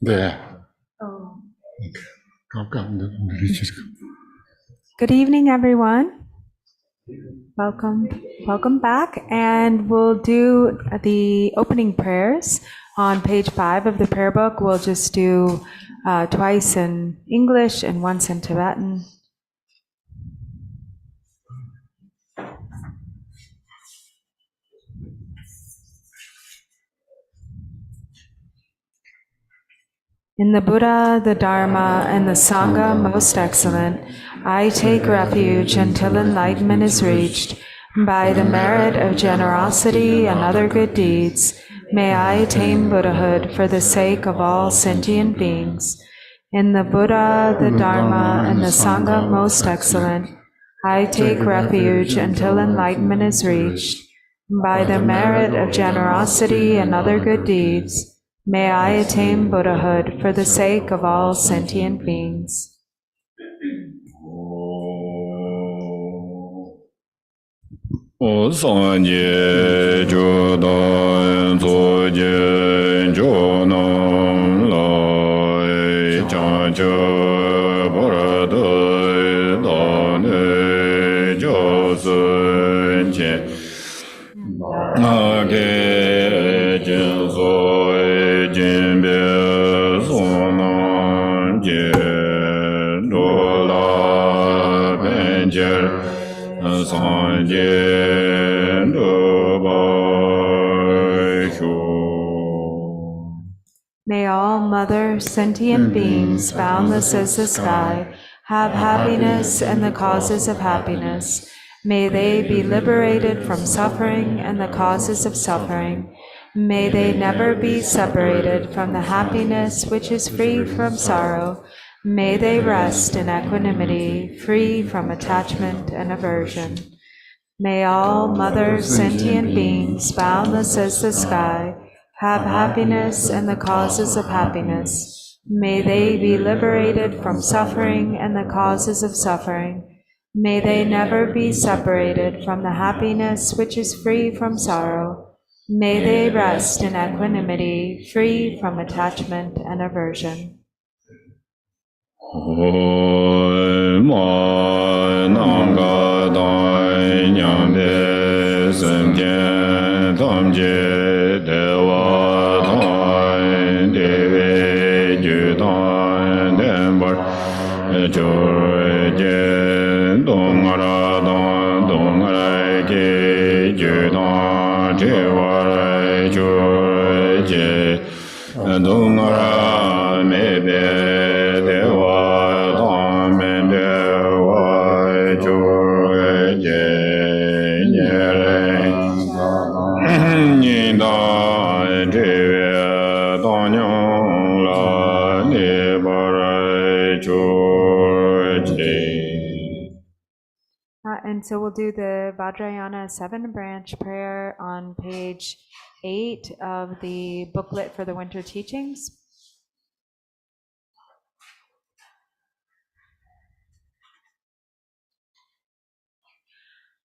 네. Good evening, everyone. Welcome back, and we'll do the opening prayers on page 5 of the prayer book. We'll just do twice in English and once in Tibetan. In the Buddha, the Dharma, and the Sangha most excellent, I take refuge until enlightenment is reached. By the merit of generosity and other good deeds, may I attain Buddhahood for the sake of all sentient beings. In the Buddha, the Dharma, and the Sangha most excellent, I take refuge until enlightenment is reached. By the merit of generosity and other good deeds, may I attain Buddhahood for the sake of all sentient beings. O Sanje Jodan Dzogchen Jonam Lai Jangchubling Dane Josun Chen Nage Jinsoi Jinbe Sonam Jin Dola Benjer May all mother sentient beings, boundless as the sky, have happiness and the causes of happiness. May they be liberated from suffering and the causes of suffering. May they never be separated from the happiness which is free from sorrow. May they rest in equanimity, free from attachment and aversion. May all mother sentient beings, boundless as the sky, have happiness and the causes of happiness. May they be liberated from suffering and the causes of suffering. May they never be separated from the happiness which is free from sorrow. May they rest in equanimity, free from attachment and aversion. And so we'll do the Vajrayana 7-branch prayer on page 8 of the booklet for the winter teachings.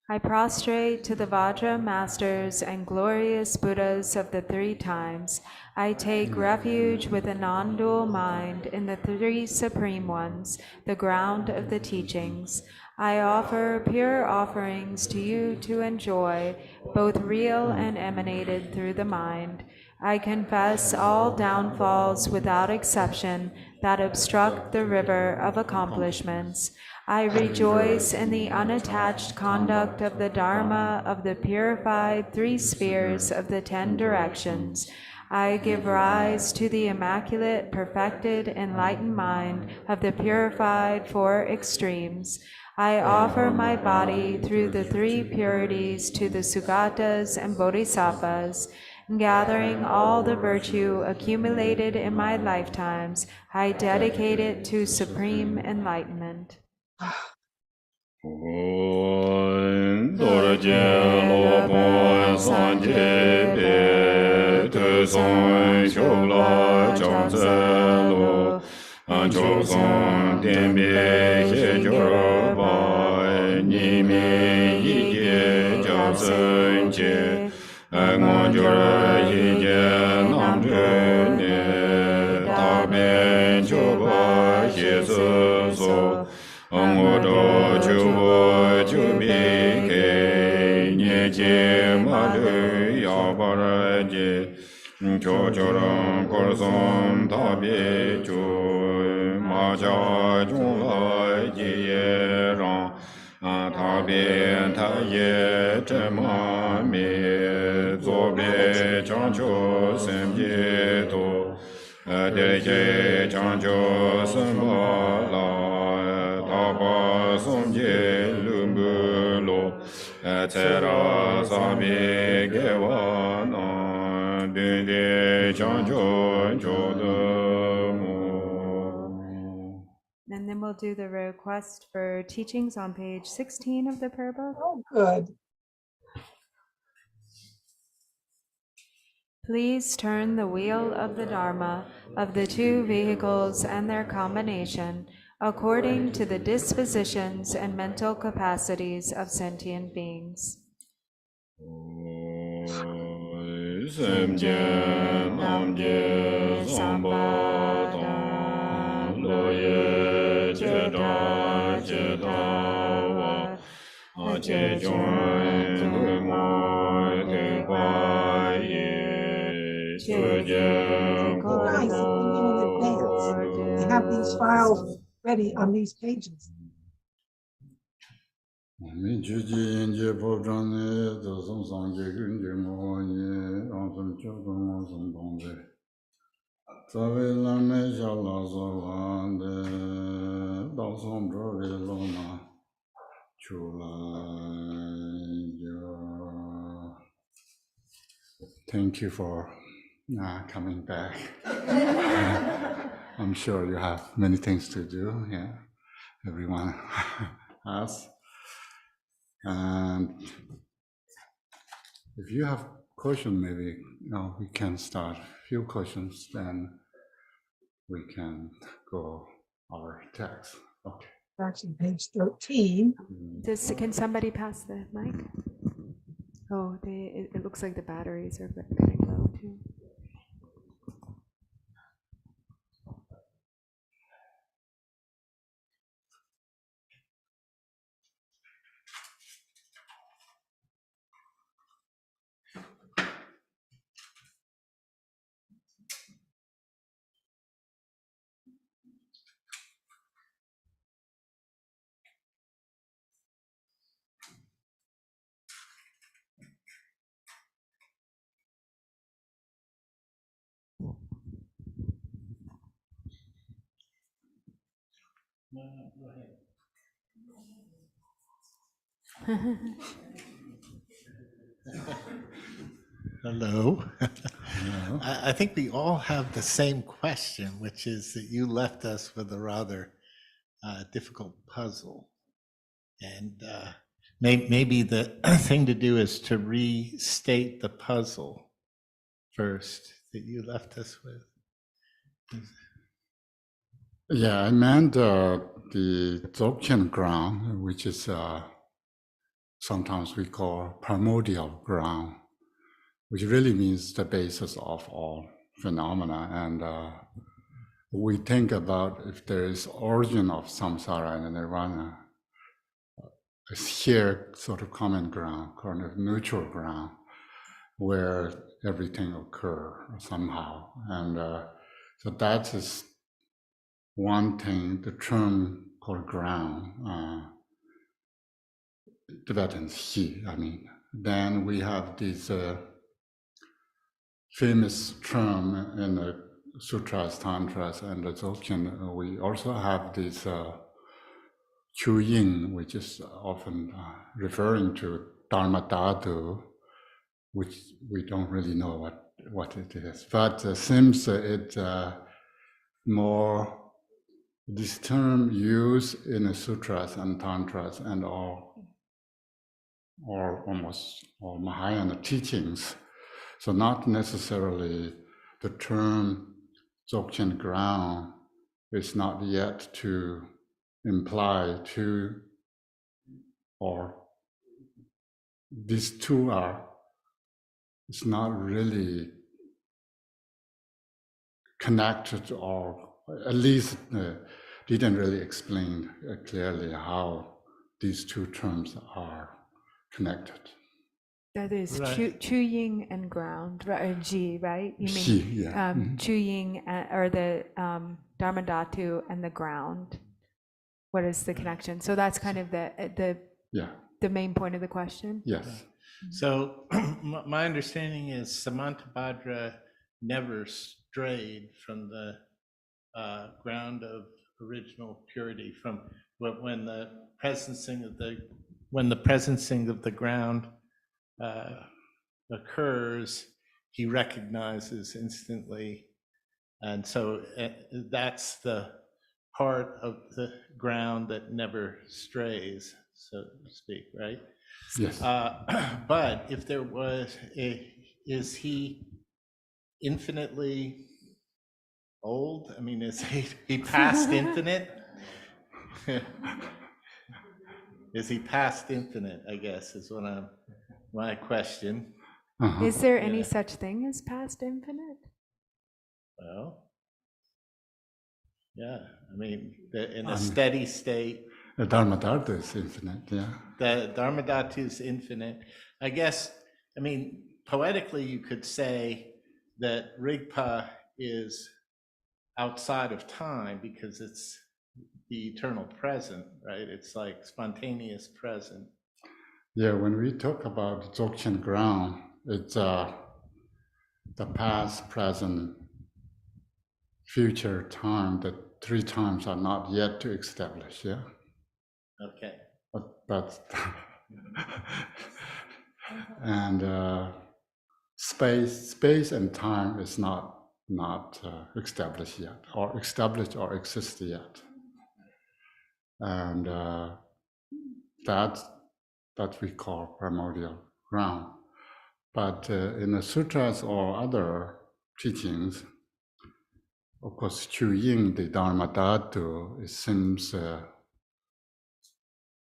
I prostrate to the Vajra masters and glorious Buddhas of the 3 times. I take refuge with a non-dual mind in the 3 supreme ones, the ground of the teachings. I offer pure offerings to you to enjoy, both real and emanated through the mind. I confess all downfalls without exception that obstruct the river of accomplishments. I rejoice in the unattached conduct of the Dharma of the purified 3 spheres of the 10 directions. I give rise to the immaculate, perfected, enlightened mind of the purified 4 extremes. I offer my body through the 3 purities to the Sugatas and Bodhisattvas. Gathering all the virtue accumulated in my lifetimes, I dedicate it to supreme enlightenment. son xiu la jiao zi lu an chu song dian bie xie jiu ba ni mi yi jie jiao zhen jie ngon jiu yi jie nam zhe ne da bian jiu ba xie zi su ngo zhou jiu bo jiu bi ge nie jie ma lu yao ba re jie jiu jiu rong guo song da bi jiu ma jia zhong lai ji ye rang ta bian ta ye zhen ma mi zuo bi jiang jiu sen ji du de ye jiang jiu sen ma la ta ba song ji lu mu lu ce ra sa bi ge wa na de de jiang jiu jiu de mu. And then we'll do the request for teachings on page 16 of the prayer book. Oh, good. Please turn the wheel of the Dharma of the two vehicles and their combination according to the dispositions and mental capacities of sentient beings. Sem jian nam jie samba dong lo ye jie da jie da wa jie zhuan gu mo de gua ye zhe jian guo Guys, you know in advance. They have these files ready on these pages. mi ju ji yin jie po zhang ne de song sang jie gun jie mo ye rang shen jiao dong mo song dong de za wei lan mei xia la zo lan de dao song zhe wei lo na chu lai jiao. Thank you for coming back. I'm sure you have many things to do. Yeah, everyone has. And if you have questions, maybe we can start a few questions, then we can go our text. Okay. Actually, page 13. Can somebody pass the mic? Oh, it looks like the batteries are getting low too. Go ahead. Hello. Hello. I think we all have the same question, which is that you left us with a rather difficult puzzle. And maybe the thing to do is to restate the puzzle first that you left us with. Yeah, I meant the Dzogchen ground, which is sometimes we call primordial ground, which really means the basis of all phenomena. And we think about if there is origin of samsara and nirvana, a shared sort of common ground, kind of neutral ground, where everything occurs somehow. And so that is one thing, the term called ground, Tibetan Xi, I mean. Then we have this famous term in the sutras, tantras, and the Dzogchen. We also have this Chu Yin, which is often referring to Dharmadhatu, which we don't really know what it is. But seems it more, this term used in the sutras and tantras and all, or almost all Mahayana teachings So not necessarily the term Dzogchen ground is not yet to imply to, or these two are, it's not really connected, or at least didn't really explain clearly how these two terms are connected. That is Right. Chuying and ground, right? Or Ji, right? You mean Ji, yeah. Chuying or the Dharmadhatu and the ground. What is the connection? So that's kind of Yeah, the main point of the question. yes. So my understanding is Samantabhadra never strayed from the ground of original purity. From when the presencing of the ground occurs, he recognizes instantly, and so that's the part of the ground that never strays, so to speak, right? Yes. But if there was is he infinitely old? I mean, is he past infinite? Is he past infinite, I guess, is what my question. Uh-huh. Is there any Yeah. such thing as past infinite? Well, yeah, I mean, in a steady state, The Dharmadhatu is infinite, yeah. the Dharmadhatu is infinite. I guess, I mean, poetically, you could say that Rigpa is outside of time because it's the eternal present, right? It's like spontaneous present. Yeah, when we talk about Dzogchen ground, it's the past, present, future time, the three times are not yet to establish, yeah? Okay. But and space and time is not established yet, or established or exist yet, and that we call primordial ground. But in the sutras or other teachings, of course, Chuying, the Dharmadhatu, it seems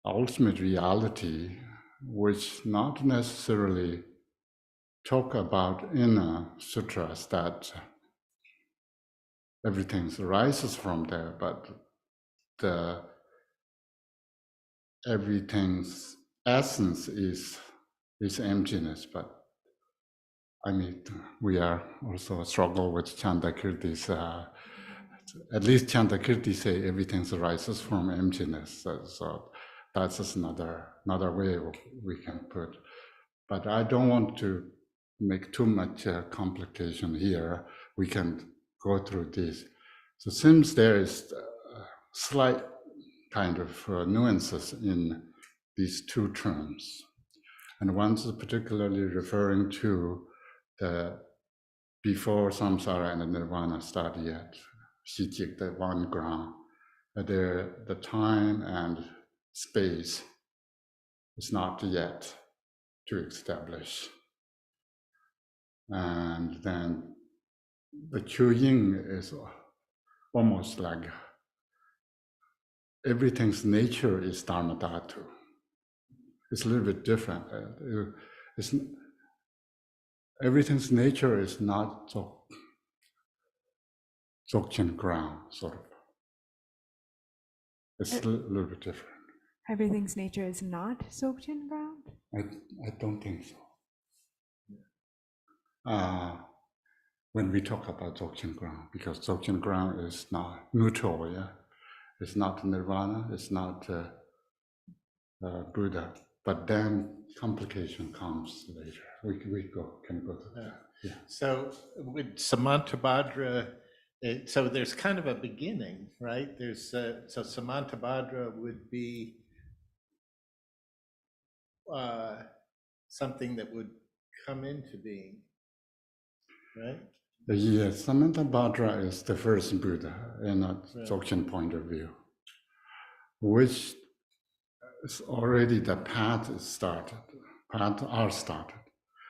ultimate reality, which not necessarily talk about in sutras that everything arises from there, but the everything's essence is emptiness. But I mean, we are also struggle with Chandakirti's. At least Chandakirti say everything arises from emptiness. So that's just another way we can put. But I don't want to make too much complication here. We can go through this. So since there is slight kind of nuances in these two terms, and one's particularly referring to the before samsara and nirvana start yet, shijik, the one ground, the time and space is not yet to establish. And then the Chuying is almost like everything's nature is Dharmadhatu. It's a little bit different. Everything's nature is not Dzogchen ground, sort of. It's a little bit different. Everything's nature is not Dzogchen ground? I don't think so. When we talk about Dzogchen ground, because Dzogchen ground is not neutral, yeah? It's not nirvana, it's not Buddha, but then complication comes later. We can go to that. Yeah. So with Samantabhadra, so there's kind of a beginning, right? There's so Samantabhadra would be something that would come into being, right? Yes, Samantabhadra is the first Buddha in a Dzogchen point of view, which is already the path is started, path are started.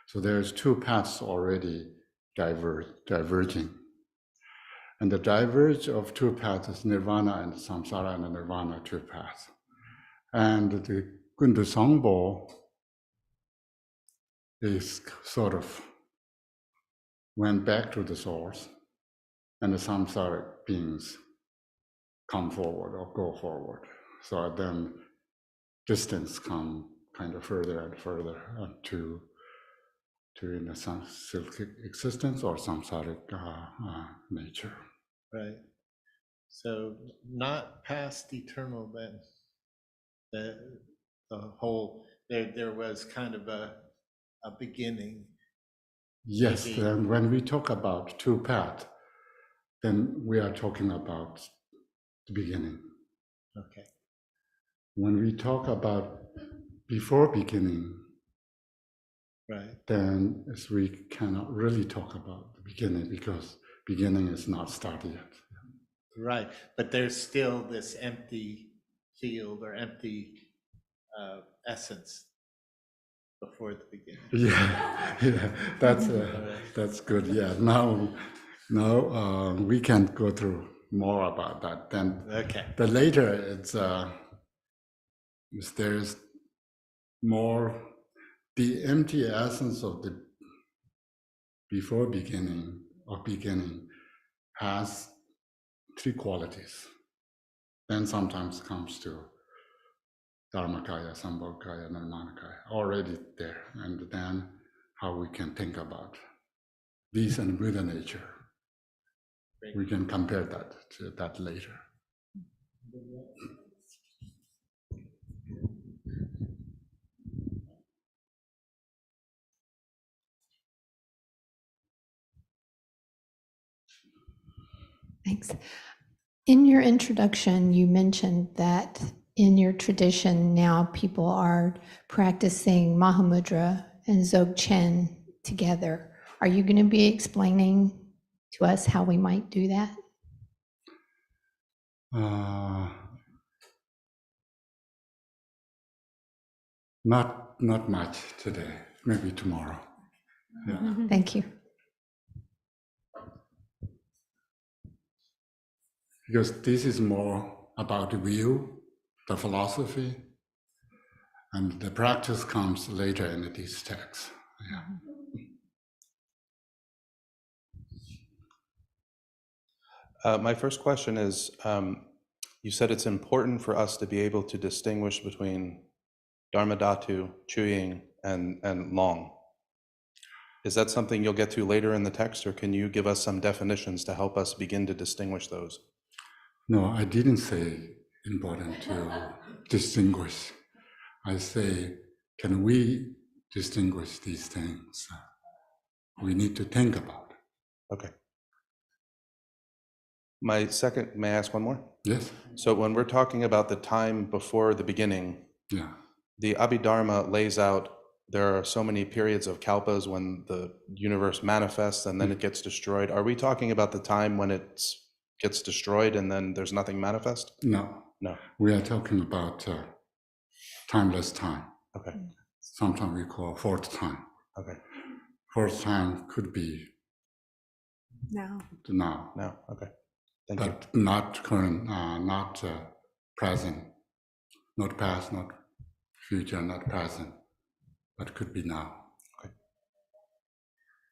So there's two paths already diverging. And the diverge of two paths is nirvana and samsara, and the nirvana two paths. And the Kundu Sangpo is sort of went back to the source, and the samsaric beings come forward or go forward. So then distance come kind of further and further to in a silk existence or samsaric nature. Right. So not past eternal then. The whole, there was kind of a beginning. Yes, Maybe. then when we talk about two paths, then we are talking about the beginning. Okay. When we talk about before beginning, Right. then we cannot really talk about the beginning because beginning is not started yet. Right. But there's still this empty field or empty essence before the beginning. Yeah, that's good. Yeah, now we can go through more about that. Then Okay. the later there's more the empty essence of the before beginning or beginning has three qualities. Then sometimes comes to Dharmakaya, Sambhogakaya, and Nirmanakaya, already there. And then how we can think about these and Buddha nature. Great. We can compare that to that later. Thanks. In your introduction, you mentioned that in your tradition now people are practicing Mahamudra and Dzogchen together. Are you going to be explaining to us how we might do that? Not much today. Maybe tomorrow. Yeah. Thank you. Because this is more about the view, the philosophy, and the practice comes later in these texts. Yeah. My first question is, you said it's important for us to be able to distinguish between Dharmadhatu, Chuying, and Long. Is that something you'll get to later in the text, or can you give us some definitions to help us begin to distinguish those? No, I didn't say important to distinguish. I say, can we distinguish these things? We need to think about it. Okay. My second, may I ask one more? Yes? So when we're talking about the time before the beginning, Yeah. the Abhidharma lays out there are so many periods of kalpas when the universe manifests and then it gets destroyed. Are we talking about the time when it gets destroyed and then there's nothing manifest? No. No. We are talking about timeless time. Okay. Sometimes we call fourth time. Okay. Fourth time could be Now. Now. Okay. Thank you. But not current, not present, not past, not future, not present, but could be now. Okay.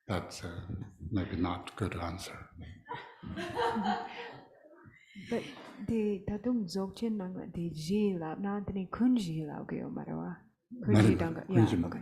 That's maybe not good answer. But the tatung Dzogchen nang the ji la na the kunji la gyo marawa. Kunji danga. Yeah. Okay.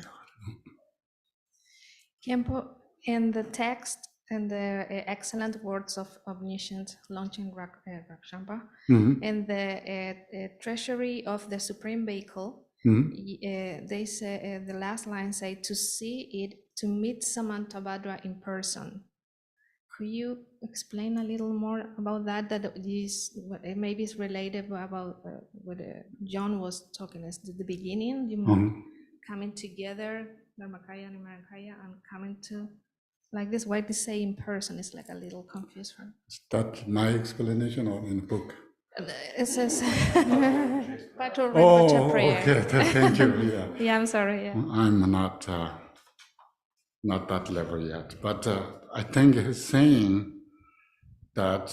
Khenpo, in the text and the excellent words of omniscient Longchen Rakshamba, in the Treasury of the Supreme Vehicle, they say the last line say to see it, to meet Samantabhadra in person. Could you explain a little more about that? That this maybe is related about what John was talking is the beginning, coming together, Dharmakaya and Nirmanakaya, and coming to like this. Why they say in person is like a little confused for me. Is that my explanation or in the book? It says Path of Rinpoche prayer. Okay, thank you. Yeah. Yeah, I'm sorry. Yeah. I'm not not that level yet. But I think he's saying that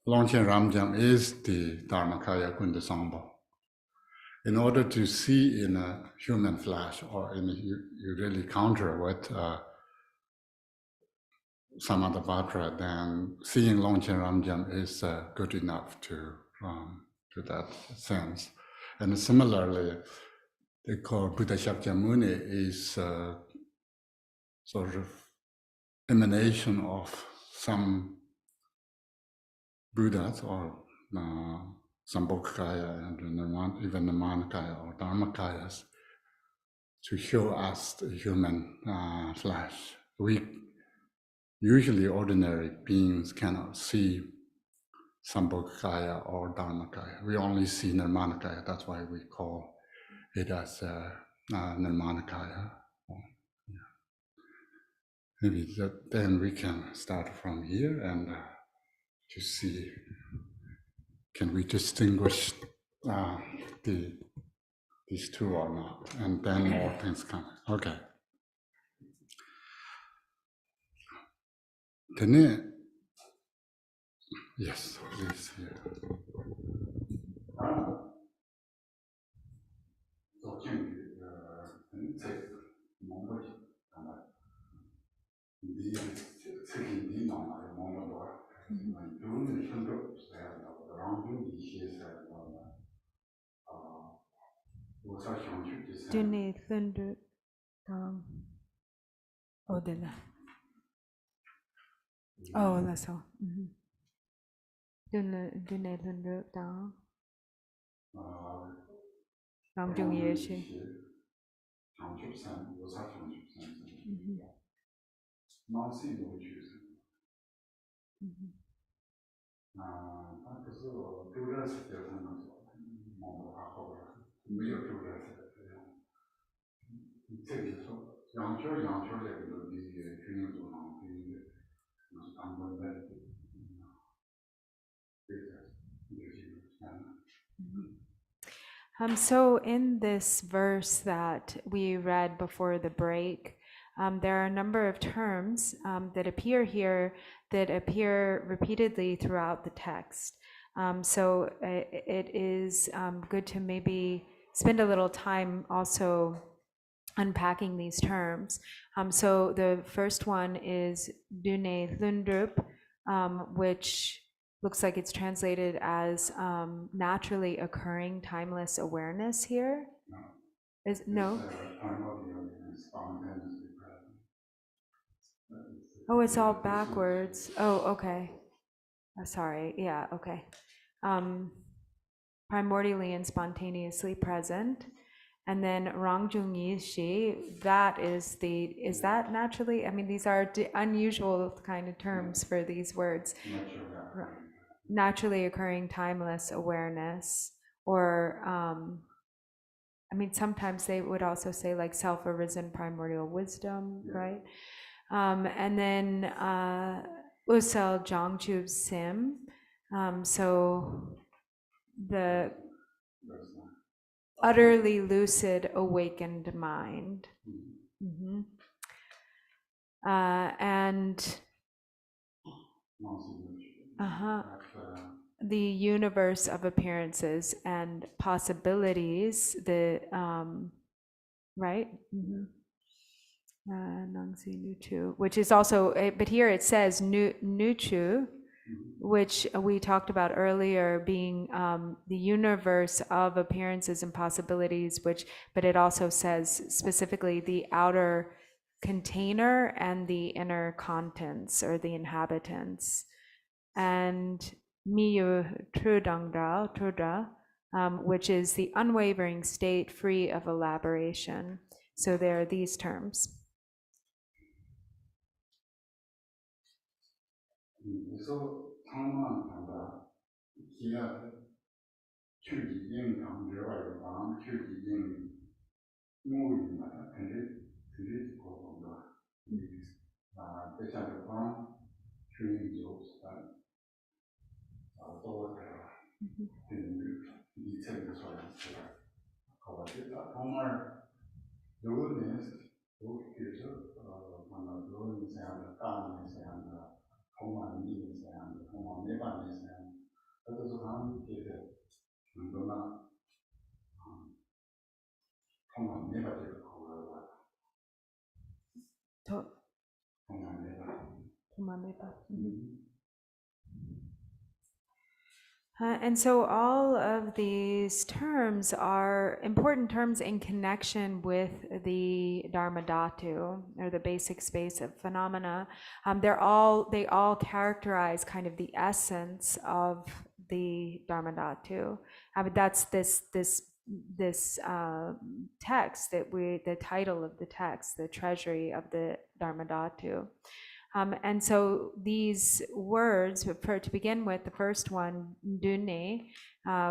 Longchen Ramjam is the Dharmakaya Kundasamba. In order to see in a human flesh, or you really counter with Samadhavatra, then seeing Longchen Ramjam is good enough to that sense. And similarly, they call Buddha Shakyamuni is sort of emanation of some Buddhas or Sambhogakaya and even the Nirmanakaya or Dharmakayas to show us the human flesh. We usually ordinary beings cannot see Sambhogakaya or Dharmakaya. We only see Nirmanakaya. That's why we call it as Nirmanakaya. Maybe then we can start from here and to see, can we distinguish these two or not? And then more things come. Okay. Then, yes, please. Dune Thunder Dong. Oh, de la. Oh, that's all. Dune Thunder Dong. Khenpo Yeshi. So in this verse that we read before the break, there are a number of terms that appear here that appear repeatedly throughout the text. So it is good to maybe spend a little time also unpacking these terms. So the first one is Dune Thundrup, which looks like it's translated as naturally occurring timeless awareness here. Is no? Oh, it's all backwards. Oh, okay. Sorry. Yeah, okay. Primordially and spontaneously present. And then Rangjung Yishi, is that naturally? I mean, these are unusual kind of terms for these words. Naturally occurring timeless awareness, or I mean, sometimes they would also say like self-arisen primordial wisdom, right? And then Usel Jangchub Sim, so the utterly lucid awakened mind. And the universe of appearances and possibilities, the right? Nangsi Nuchu, which is also, but here it says Nuchu, which we talked about earlier, being the universe of appearances and possibilities, but it also says specifically the outer container and the inner contents or the inhabitants. And Miyu Trudra, which is the unwavering state free of elaboration. So there are these terms. And so all of these terms are important terms in connection with the Dharmadhatu, or the basic space of phenomena. They all characterize kind of the essence of the Dharmadhatu. That's this text the title of the text, the Treasury of the Dharmadhatu. And so these words, to begin with, the first one, Dune,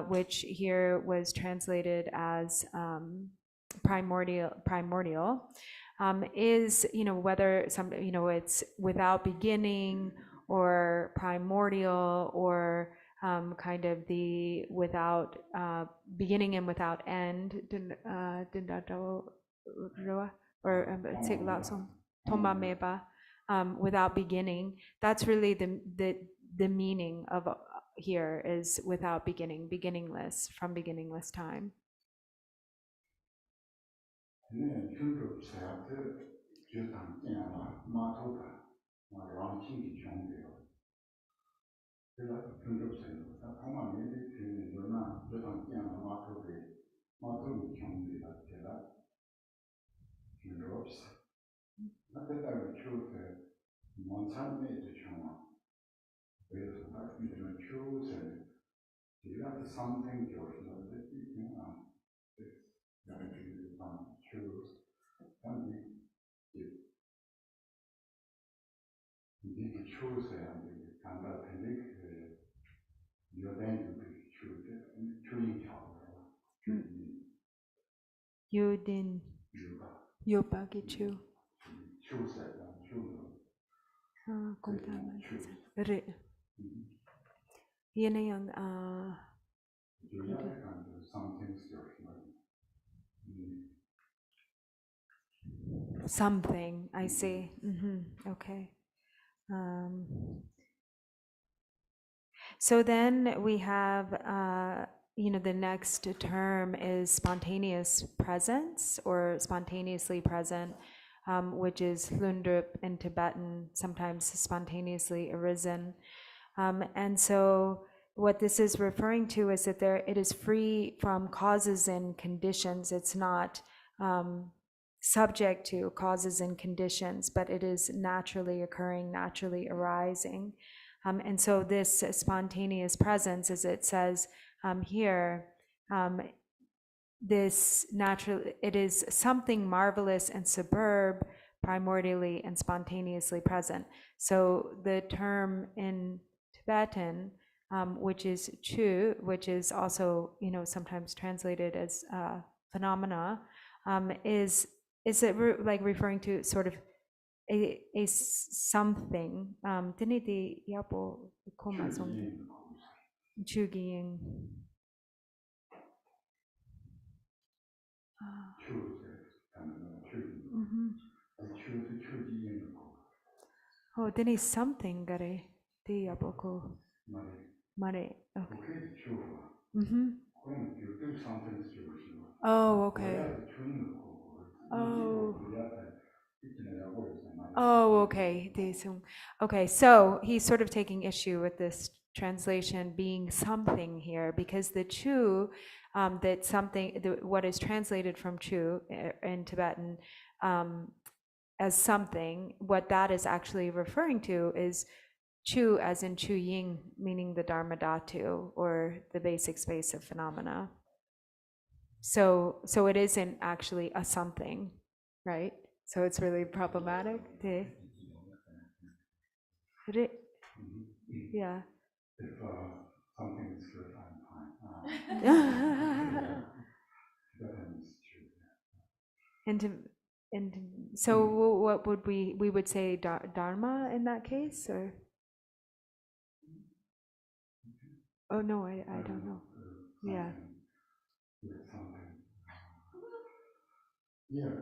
which here was translated as primordial, is, whether it's without beginning or primordial, or kind of the without beginning and without end, or Tomameba. Without beginning. That's really the meaning of here, is without beginning, beginningless, from beginningless time. Yudin Yopagichu. Yun yung something, I see. Okay. So then we have, the next term is spontaneous presence, or spontaneously present, which is Hlundrup in Tibetan, sometimes spontaneously arisen. And so what this is referring to is that it is free from causes and conditions. It's not subject to causes and conditions, but it is naturally occurring, naturally arising. And so this spontaneous presence, as it says here, this natural, it is something marvelous and superb, primordially and spontaneously present. So the term in Tibetan, which is chu, which is also, sometimes translated as phenomena, is it like referring to sort of a something. Tiniti yapo koma something. Chugiying. Oh, dini something gare. Di yaboko. Mare. Okay. Oh, okay. Oh, okay. Okay, so he's sort of taking issue with this translation being something here, because the chu, that something, what is translated from chu in Tibetan as something, what that is actually referring to is chu as in chu ying, meaning the Dharmadhatu, or the basic space of phenomena. So it isn't actually a something, right? So it's really problematic. Yeah. If something is good, I'm fine. And so what would we would say dharma in that case, or? Oh no, I don't know. Yeah. Yeah.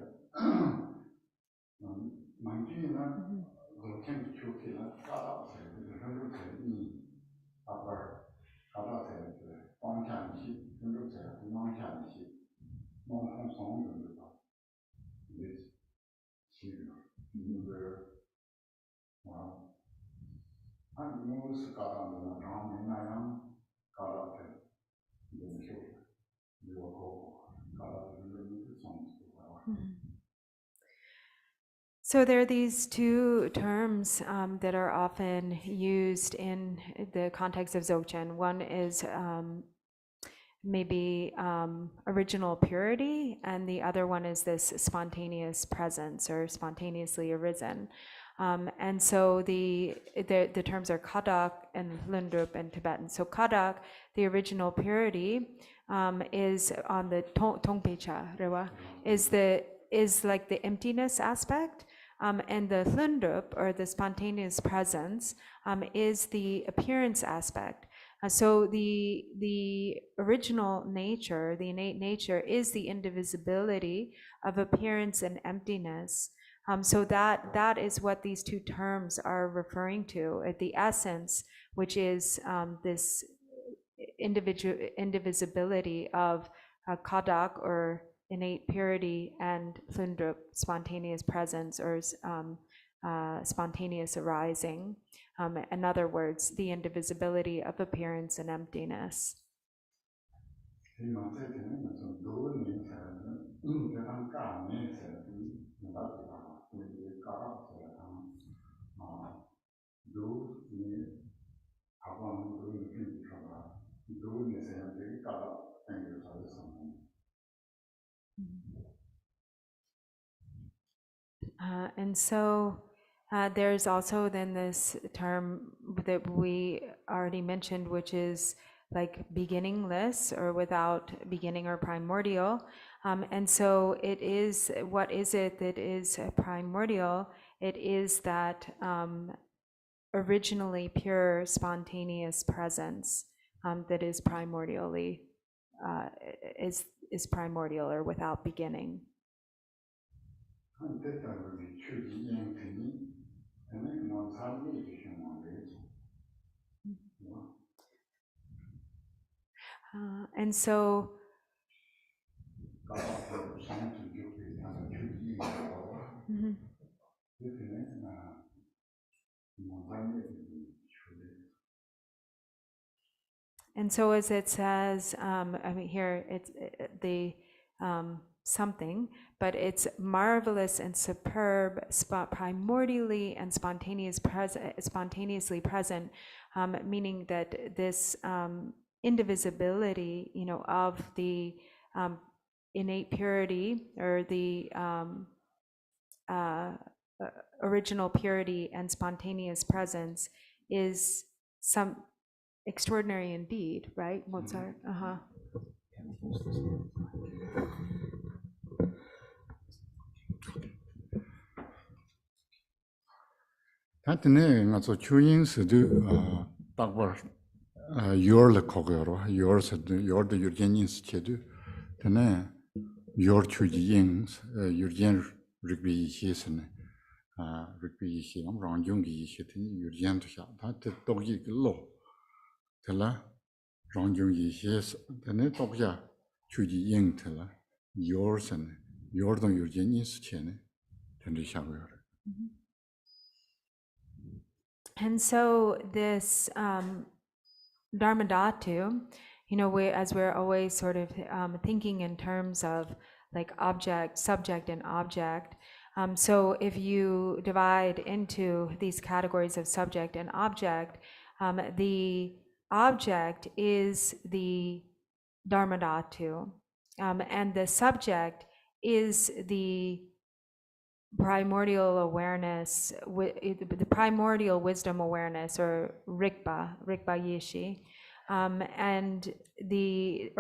So there are these two terms that are often used in the context of Dzogchen. One is maybe original purity, and the other one is this spontaneous presence or spontaneously arisen. And so the terms are kadak and lundrup in Tibetan. So kadak, the original purity, is on the tongpecha, rewa, is like the emptiness aspect. And the lundrup, or the spontaneous presence, is the appearance aspect. So the original nature, the innate nature, is the indivisibility of appearance and emptiness. So that is what these two terms are referring to, at the essence, which is this indivisibility of kadak, or innate purity, and lundrup, spontaneous presence, or spontaneous arising. In other words, the indivisibility of appearance and emptiness. And so there's also then this term that we already mentioned, which is like beginningless, or without beginning, or primordial. And so it is, what is it that is primordial? It is that originally pure, spontaneous presence that is primordially, is primordial, or without beginning. And so and so, as it says, I mean, here it's the something, but it's marvelous and superb, primordially and spontaneously present, meaning that this indivisibility, of the innate purity, or the original purity and spontaneous presence, is some extraordinary indeed, right, Mozart? Tantine nga so chuyin sidu takbar yor le kogero yor sidu yor de yurgenin sidu tene yor chuji yings yurgen rigbi yisene rigbi yishi am rangjung yishi tene yurgen to sha ta te togi lo tela rangjung yishi tene togja chuji ying tela yor sene yor don yurgenin sichene tene sha yor. And so this Dharmadhatu, as we're always sort of thinking in terms of like object, subject, and object. So if you divide into these categories of subject and object, the object is the Dharmadhatu, and the subject is the primordial awareness, the primordial wisdom awareness, or Rikpa Yeshi, and the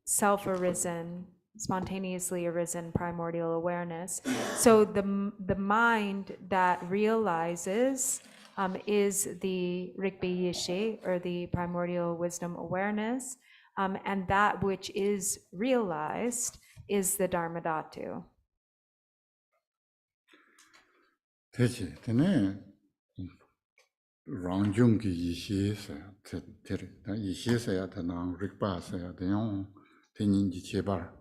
self-arisen, spontaneously arisen primordial awareness. So the mind that realizes is the Rikpa Yeshi, or the primordial wisdom awareness, and that which is realized is the Dharmadhatu. 되지. 되네. 랑중기 이시에서야 되리. 이시에서야 되나 릭바서야 되용 되는지 제발.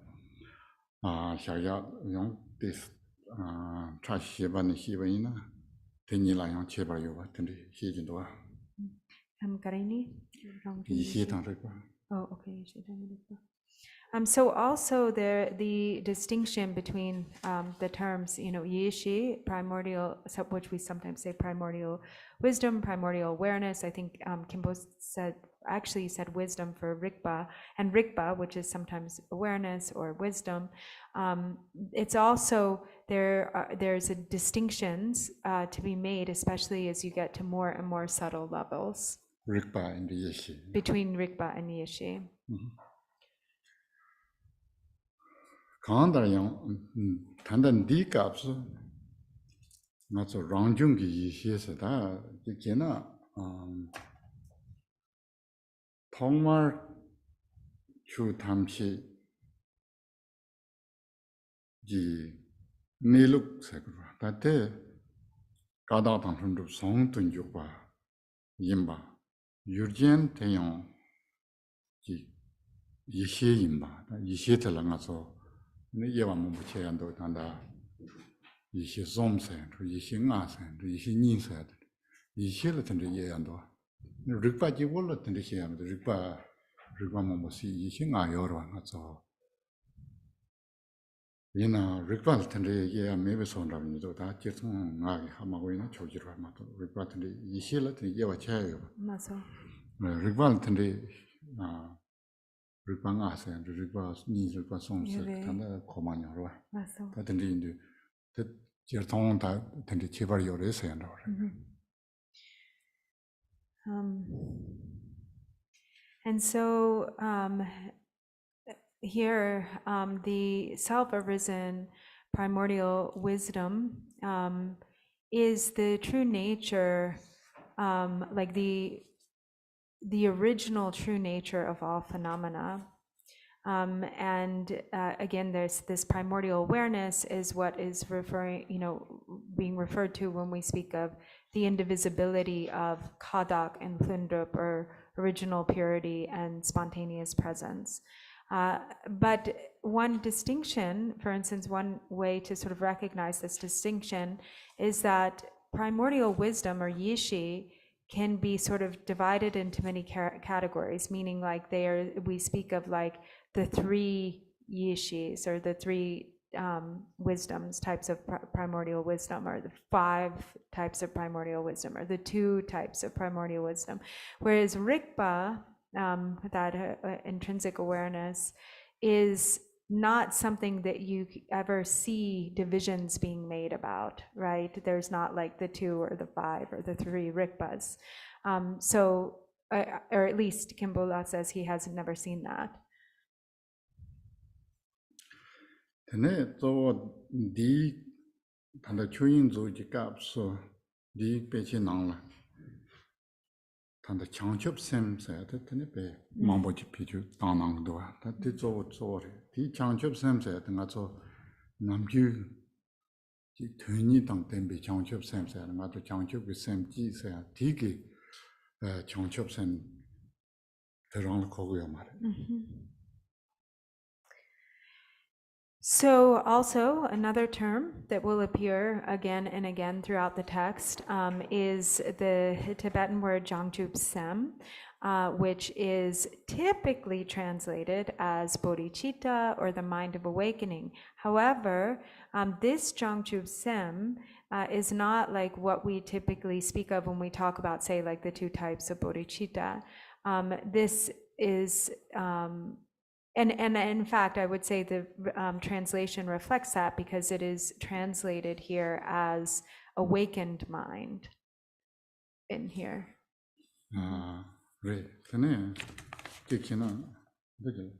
샤야 용 디스 차시반의 시반이나 되니라양 제발 요바 되리 시진도. Karini? 이시당 릭바. Oh, okay. So also the distinction between the terms, Yeshi, primordial, which we sometimes say primordial wisdom, primordial awareness. I think Khenpo actually said wisdom for Rigpa, and Rigpa, which is sometimes awareness or wisdom. It's also there's distinctions to be made, especially as you get to more and more subtle levels. Rigpa and Yeshi. Between Rigpa and Yeshi. 강한다양 단단 디값스 맞아 랑중기 이시에서다 이게나 정말 주 담시 지 내룩 색으로 다때 가다 방송도 성돈 요바 임바 유르젠 태용 지 이시에 임바 이시에 들어가서 예와 몸부채한도 단다 이시 좀세 이시 나세 이시 니세 이시를 텐데 예한도 릭바지 원래 텐데 시야면 릭바 몸부시 이시 나요로 나서 이나 릭바 텐데 예 매베 손라면도 다 계속 나게 하마고 있는 조지로 하마도 릭바 텐데 이시를 텐데 예와 차요 맞아. 릭바 텐데 릭방 아세요. 릭방 니즈가 송스 단다 고만요로. 맞아. 같은 인도 그 제통 다 근데 제발 요래서 한다. And so here the self-arisen primordial wisdom is the true nature, like the original true nature of all phenomena. And again, there's this primordial awareness is what is being referred to when we speak of the indivisibility of Kadak and Thundrup, or original purity and spontaneous presence. But one distinction, for instance, one way to sort of recognize this distinction is that primordial wisdom, or Yeshi, can be sort of divided into many categories, meaning like we speak of like the three Yeshis, or the three wisdoms, types of primordial wisdom, or the 5 types of primordial wisdom, or the 2 types of primordial wisdom. Whereas Rigpa, that intrinsic awareness, is not something that you ever see divisions being made about, right? There's not like the 2 or the 5 or the 3 Rigpas. Or at least Khenpo says he has never seen that. 근데 또 네 단다 추인조지 값서 네 배치 나라 단다 장첩 셈서야 되네 배 망보지 비주 당당도 다들 저래 이 장첩 셈서야 된가서 남주 이 돈이 당된 장첩 셈서야 나도 장첩 셈지서야 되게 장첩 셈 들어온 거고요 말이야. So also another term that will appear again and again throughout the text is the Tibetan word Jangchubling, which is typically translated as bodhicitta, or the mind of awakening. However, this Jangchubling is not like what we typically speak of when we talk about, say, like the 2 types of bodhicitta. This is And in fact, I would say the translation reflects that, because it is translated here as awakened mind in here. 그래. 그네. 그기는 되게.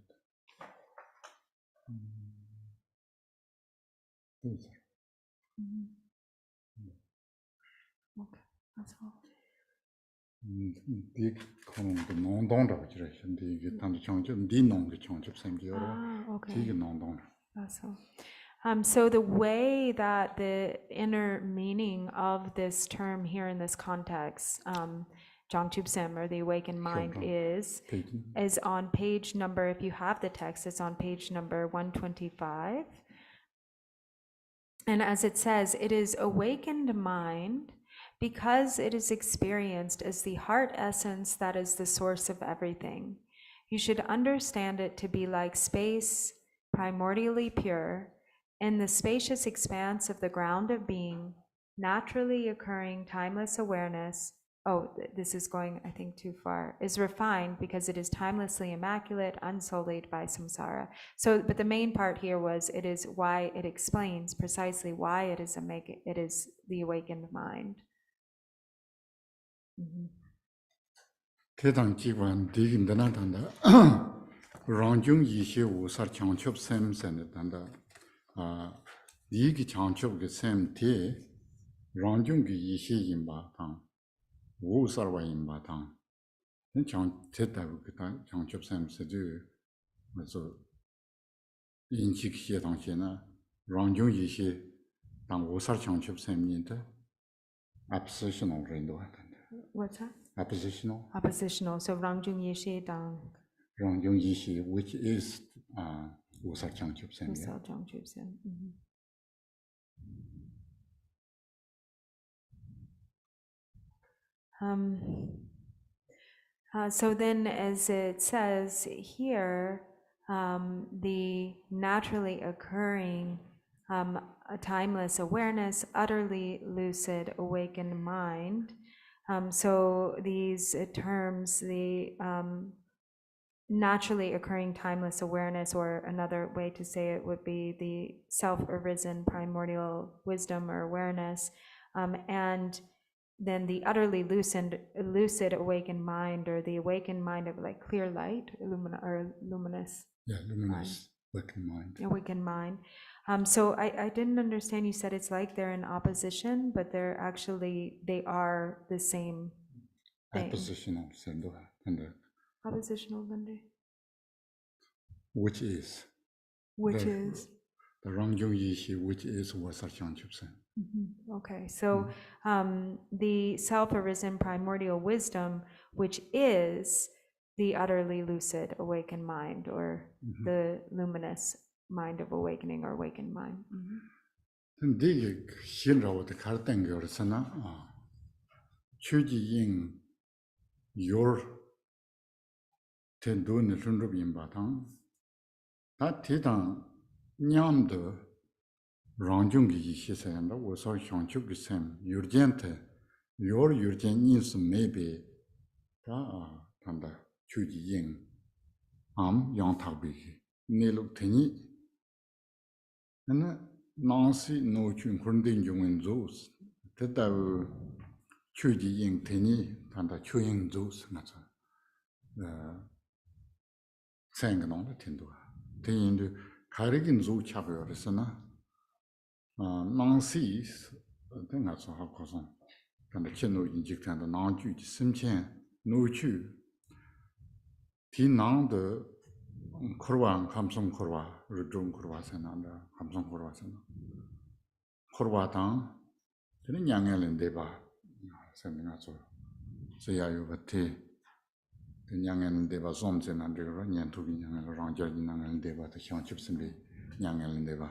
Okay, that's all. 이 그런도 농동라고 그러시는데 이게 단도 정점 네 농의 정점 생겨요. Okay. 되게 농동. That's all. So the way that the inner meaning of this term here in this context, Jangchubling, or the awakened mind, is on page number, if you have the text, it's on page number 125. And as it says, it is awakened mind because it is experienced as the heart essence that is the source of everything. You should understand it to be like space, primordially pure, in the spacious expanse of the ground of being, naturally occurring timeless awareness. Oh, this is going, I think, too far. Is refined because it is timelessly immaculate, unsullied by samsara. So, but the main part here was it is why it explains precisely why it is the awakened mind. 대당 기관 디긴다나 단다. 랑중 이시 우사 장첩 셈센 단다. 이기 장첩의 셈티 랑중기 이시 임바당 우사와 임바당 장 제다고 그다 장첩 셈세도 그래서 인식시에 당시에나 랑중 이시 당 우사 장첩 셈인데 oppositional 렌도 하던데. What's that? Oppositional. Oppositional. So Rangjung Yeshi Dang. Rangjung Yeshi, which is Usar Jangchubling. Usar Jangchubling. So then, as it says here, the naturally occurring a timeless awareness, utterly lucid, awakened mind. So these terms, the naturally occurring timeless awareness, or another way to say it would be the self-arisen primordial wisdom or awareness, and then the utterly lucid awakened mind, or the awakened mind of like clear light, luminous. Yeah, luminous awakened mind. Awakened mind. So I didn't understand, you said it's like they're in opposition, but they are the same thing. Oppositional, Oppositional, which is? Which is? The Rangjung Yeshi, which is Usar Jangchubling. Okay, so the self-arisen primordial wisdom, which is the utterly lucid awakened mind, or the luminous mind of awakening or awakened mind. 근데 신라오데 갈등 거르서나 추지인 your 텐도는 runrub인 바탕 다 대당 냠도 랑중기 이시세한다 우서 형축기 셈 urgent your urgent is maybe 다 단다 추지인 양탁비 내룩 되니 나 Nancy no chun grundin jungen zos. Teta chuji ying teni tanda chuying zos nga tsa. Tsang nong la tindu. Teni ndu karigin zo chabu yorisana. Nancy nga tsa ha kosong. Tanda chen no yinjik tanda nang ju ji simchen no chu. Ti nang de Kurwa, Kamsong Kurwa, Drong Kurwa Sananda, Kamsong Kurwa Sana. Kurwa Tang, then Yangal Deba, sending us all. Say, I overtake the Yangal Deba Zoms and under Yan to be Yangal around Jardinangal Deba, the Jangchubling, Yangal Deba,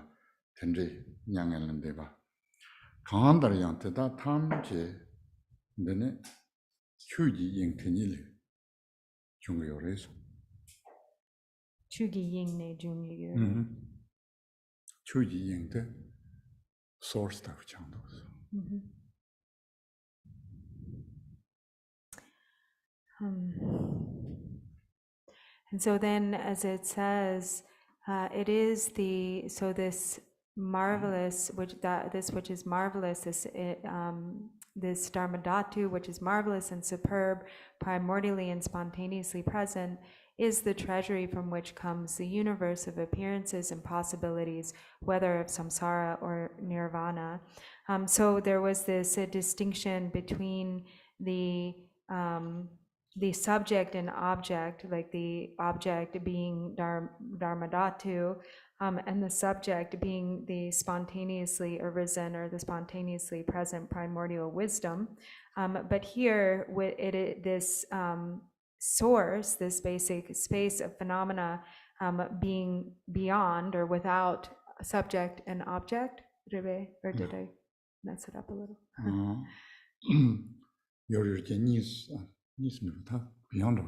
Tendre, Yangal Deba. Kandar Yante that time, then Chuji Ying Tenili, Jungores. Chugi Ying Ne Jungi. Chuji Ying the source of Chandos. And so then, as it says, it is this marvelous, which is marvelous, this Dharmadhatu, which is marvelous and superb, primordially and spontaneously present, is the treasury from which comes the universe of appearances and possibilities, whether of samsara or nirvana. So there was this distinction between the subject and object, like the object being Dharmadhatu, and the subject being the spontaneously arisen or the spontaneously present primordial wisdom. But here, this source, this basic space of phenomena being beyond or without subject and object, or did I mess it up a little? Your genius, beyond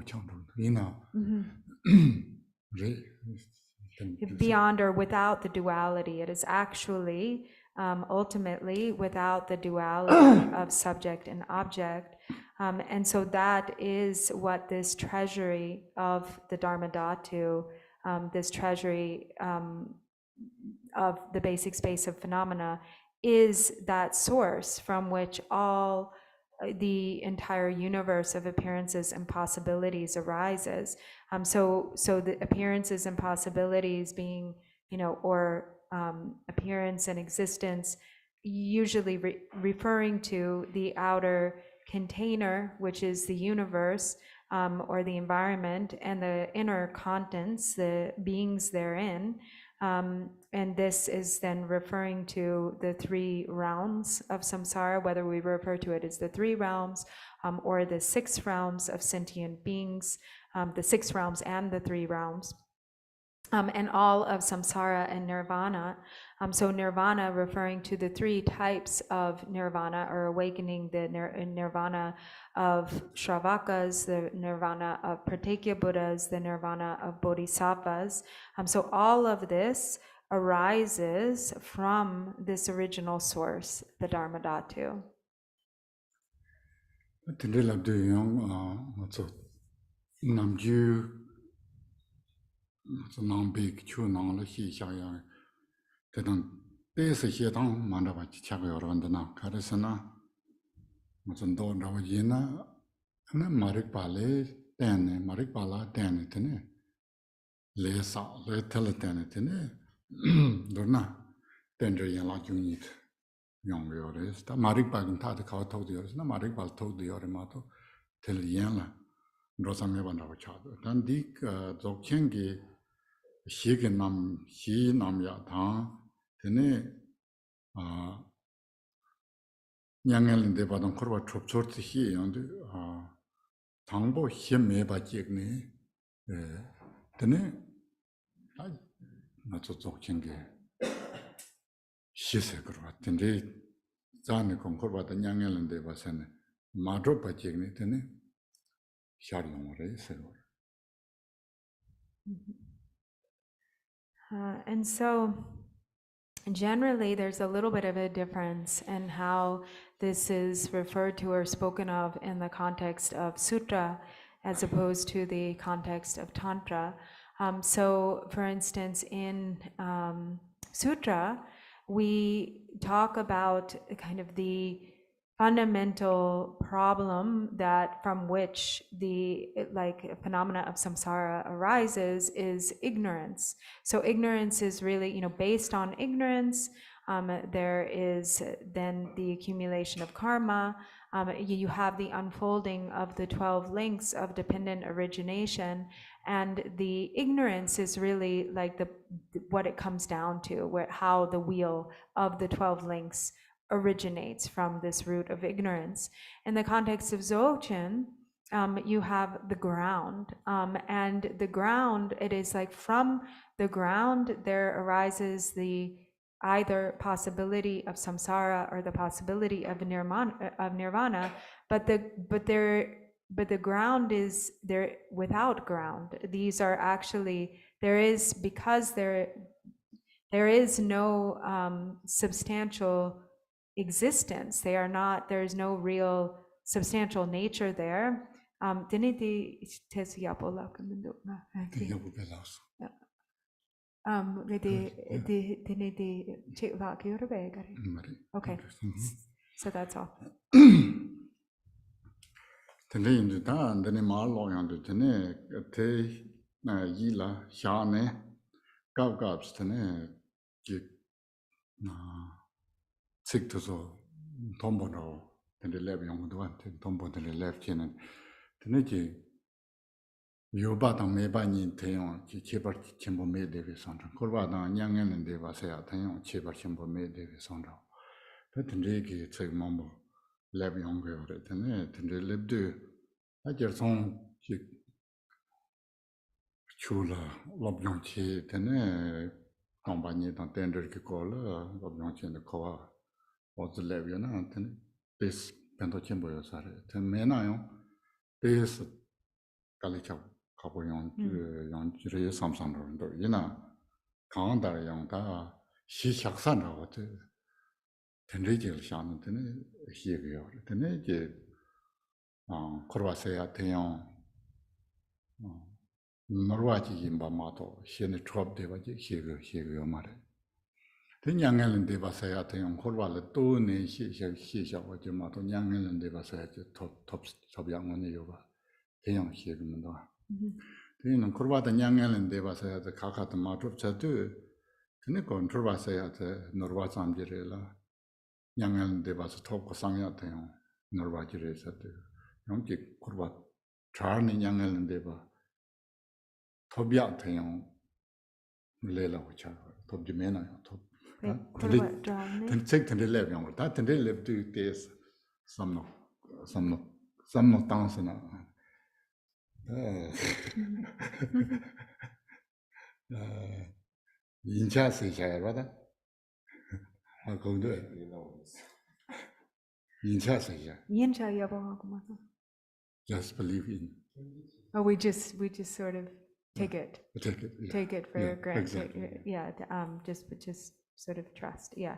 Beyond or without the duality. It is actually ultimately without the duality of subject and object. And so that is what this treasury of the Dharmadhatu, this treasury of the basic space of phenomena, is that source from which all the entire universe of appearances and possibilities arises. So the appearances and possibilities being, or appearance and existence, usually referring to the outer container, which is the universe or the environment, and the inner contents, the beings therein. And this is then referring to the three realms of samsara, whether we refer to it as the three realms or the 6 realms of sentient beings, the 6 realms and the 3 realms, and all of samsara and nirvana. So nirvana referring to the 3 types of nirvana, or awakening, the nirvana of Shravakas, the nirvana of Pratyekya Buddhas, the nirvana of Bodhisattvas. So all of this arises from this original source, the Dharmadhatu. And so generally there's a little bit of a difference in how this is referred to or spoken of in the context of sutra as opposed to the context of tantra. So for instance, in sutra, we talk about kind of the fundamental problem that from which the phenomena of samsara arises is ignorance. So ignorance is really, based on ignorance, there is then the accumulation of karma. You have the unfolding of the 12 links of dependent origination, and the ignorance is really like what it comes down to, how the wheel of the 12 links originates from this root of ignorance. In the context of Dzogchen, you have the ground, and the ground, it is like from the ground there arises the either possibility of samsara or the possibility of nirvana, but the ground is there without ground. These are actually, because there is no substantial existence. There is no real substantial nature there. Okay, so that's all. 요바당 매반이 대용 제발 전부 매대비 선정 골바당 냥년은 데바세야 대용 제발 전부 매대비 선정 근데 저기 뭐 랩 연구를 했더니 근데 랩도 아저송 chula lobjongchi tene compagnie dans tender ki kola lobjongchi ne kowa ozlev na tene des pento chembo yo sare ten mena yo des kalicha kabo yon yon jire samsang ro ina kang da yang da xi xiaxan ro te tendre je xiang tene xie ge yo tene je korwa se ya teyon Norwaji imba mato, xene chuab deba je xiege yo mare. Ten nyangelen deba saya ten korwa le do ne xie waje mato, nyangelen deba saya je top yang wane yo ba, ten yang xiege mendo. Ten korwa da nyangelen deba saya de kaka de mato chadu, ten kon korwa saya de Norwa zamjire la, nyangelen deba sa top ko sangya ten Norwaji re chadu. Yung ki korwa char ne nyangelen deba, Tobiat yon lela wacha, top jimena yon top. Ten check ten lev yon, that ten lev do this some no dance na. Incha se chaya rada. Ako do. Incha se chaya. Yincha yabo kuma. Just believe in. Oh, we just sort of take it. Yeah. Take it for granted. Exactly. Yeah. Just sort of trust. Yeah.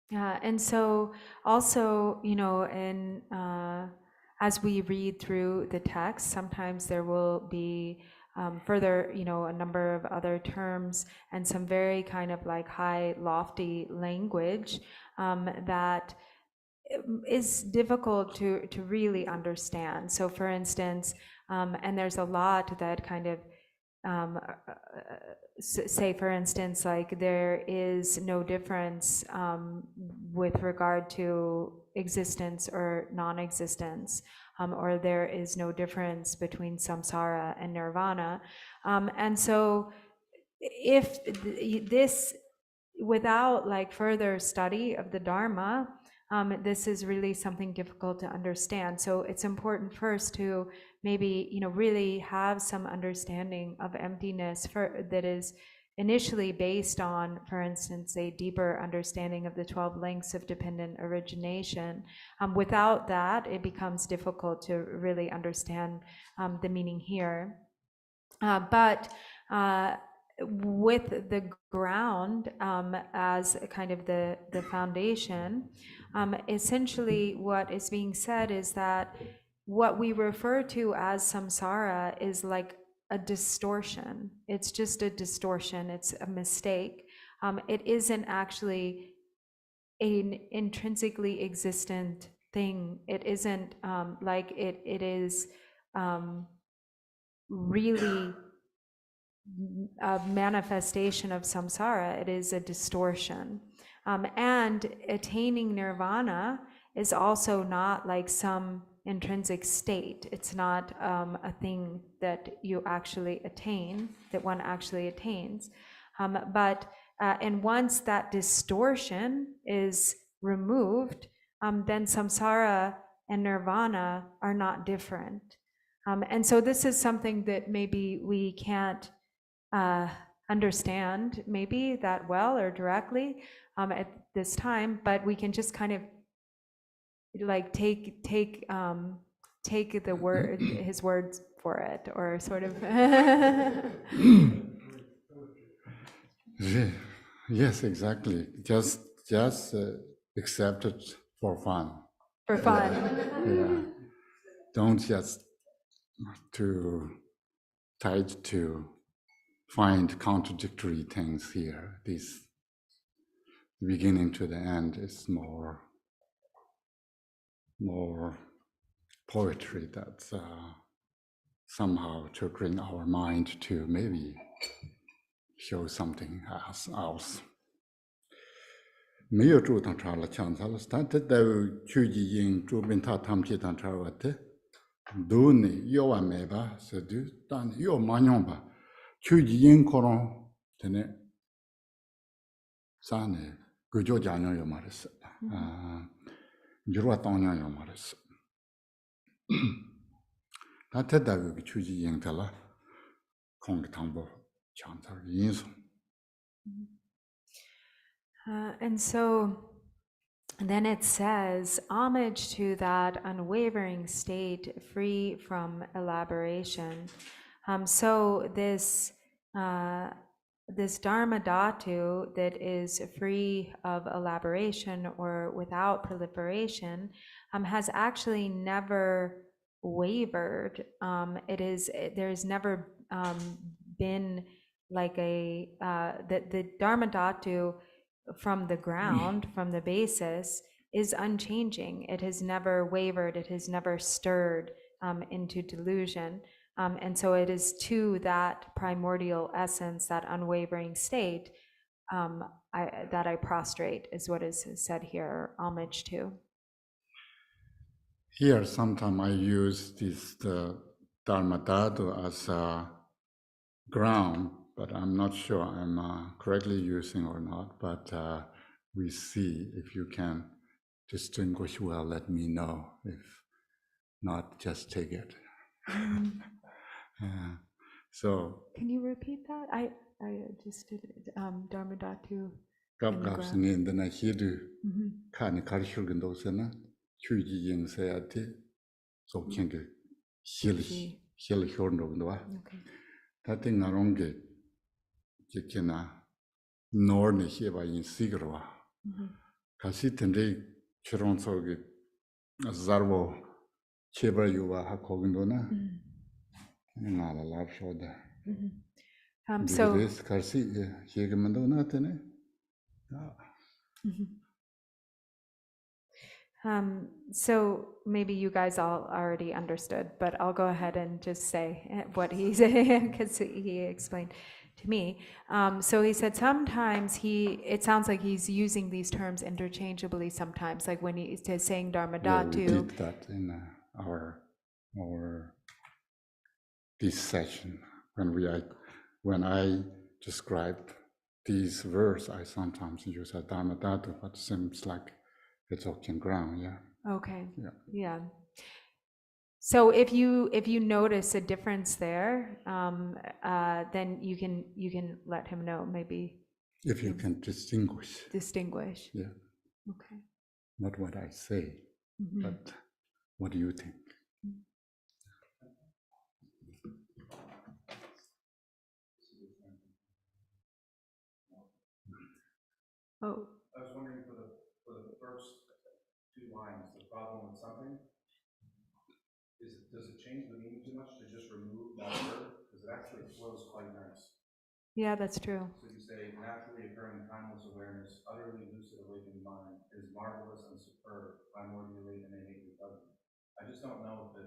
Yeah. And so also, in as we read through the text, sometimes there will be further, a number of other terms and some very kind of like high, lofty language that is difficult to really understand. So for instance, and there's a lot that kind of say, for instance, like there is no difference with regard to existence or non-existence, or there is no difference between samsara and nirvana. And so if this, without like further study of the Dharma, this is really something difficult to understand. So it's important first to maybe, really have some understanding of emptiness that is initially based on, for instance, a deeper understanding of the 12 links of dependent origination. Without that, it becomes difficult to really understand the meaning here. But with the ground as kind of the foundation, essentially what is being said is that what we refer to as samsara is like a distortion. It's just a distortion. It's a mistake. It isn't actually an intrinsically existent thing. It isn't like it is really a manifestation of samsara. It is a distortion. And attaining nirvana is also not like some intrinsic state. It's not a thing that you actually attain, that one actually attains. And once that distortion is removed, then samsara and nirvana are not different. And so this is something that maybe we can't understand maybe that well or directly at this time, but we can just kind of like take the word, his words for it, or sort of. Yes, exactly. Just accept it for fun. For fun. Yeah. Don't just try to find contradictory things here. This beginning to the end is more poetry that's somehow triggering our mind to maybe show something else. 没有住当查了，强查了，但这都去几因住边他他们去当查了的，都呢要完没吧？是的，但要慢用吧？去几因可能真的，啥呢？国家家人有嘛的事啊？你说当然有嘛的事，但这都个去几因的了，空个汤包强查的因素。And so then it says, homage to that unwavering state free from elaboration. So this Dharmadhatu that is free of elaboration or without proliferation has actually never wavered. There's never been like the Dharmadhatu from the ground, from the basis, is unchanging. It has never wavered. It has never stirred into delusion. And so it is to that primordial essence, that unwavering state, that I prostrate, is what is said here, homage to. Here, sometimes I use the Dharmadhatu as a ground, but I'm not sure I'm correctly using or not. But we see if you can distinguish well, let me know. If not, just take it. So. Can you repeat that? I just did Dharmadhatu. Gabs in the Nahidu, Kani Karshurgan dosana, Chuji Ying Sayati, Dzogchen Hill Hornova. That thing aronge, Jekina, nor Nehiva in Sigrova. Kasitende Chironsogi, Zarvo, Chebra Yuva Hakogundona, and all a large shoulder. So this Karsi, Yegamandona Tene. So maybe you guys all already understood, but I'll go ahead and just say what he said, because he explained to me. So he said sometimes it sounds like he's using these terms interchangeably sometimes, like when he's saying Dharmadhatu. Yeah, we did that in our this session when I describe these verses, I sometimes use a Dharmadhatu, but seems like it's Dzogchen ground, yeah. Okay. Yeah. So if you notice a difference there, then you can let him know, maybe. If you can distinguish. Yeah. Okay. Not what I say, but what do you think? Oh. I was wondering for the first two lines, the problem with something, does it change the meaning too much to just remove that word? Because it actually flows quite nice. Yeah, that's true. So you say, naturally occurring timeless awareness, utterly lucid awakened mind, is marvelous and superb, primordially and innately present. I just don't know if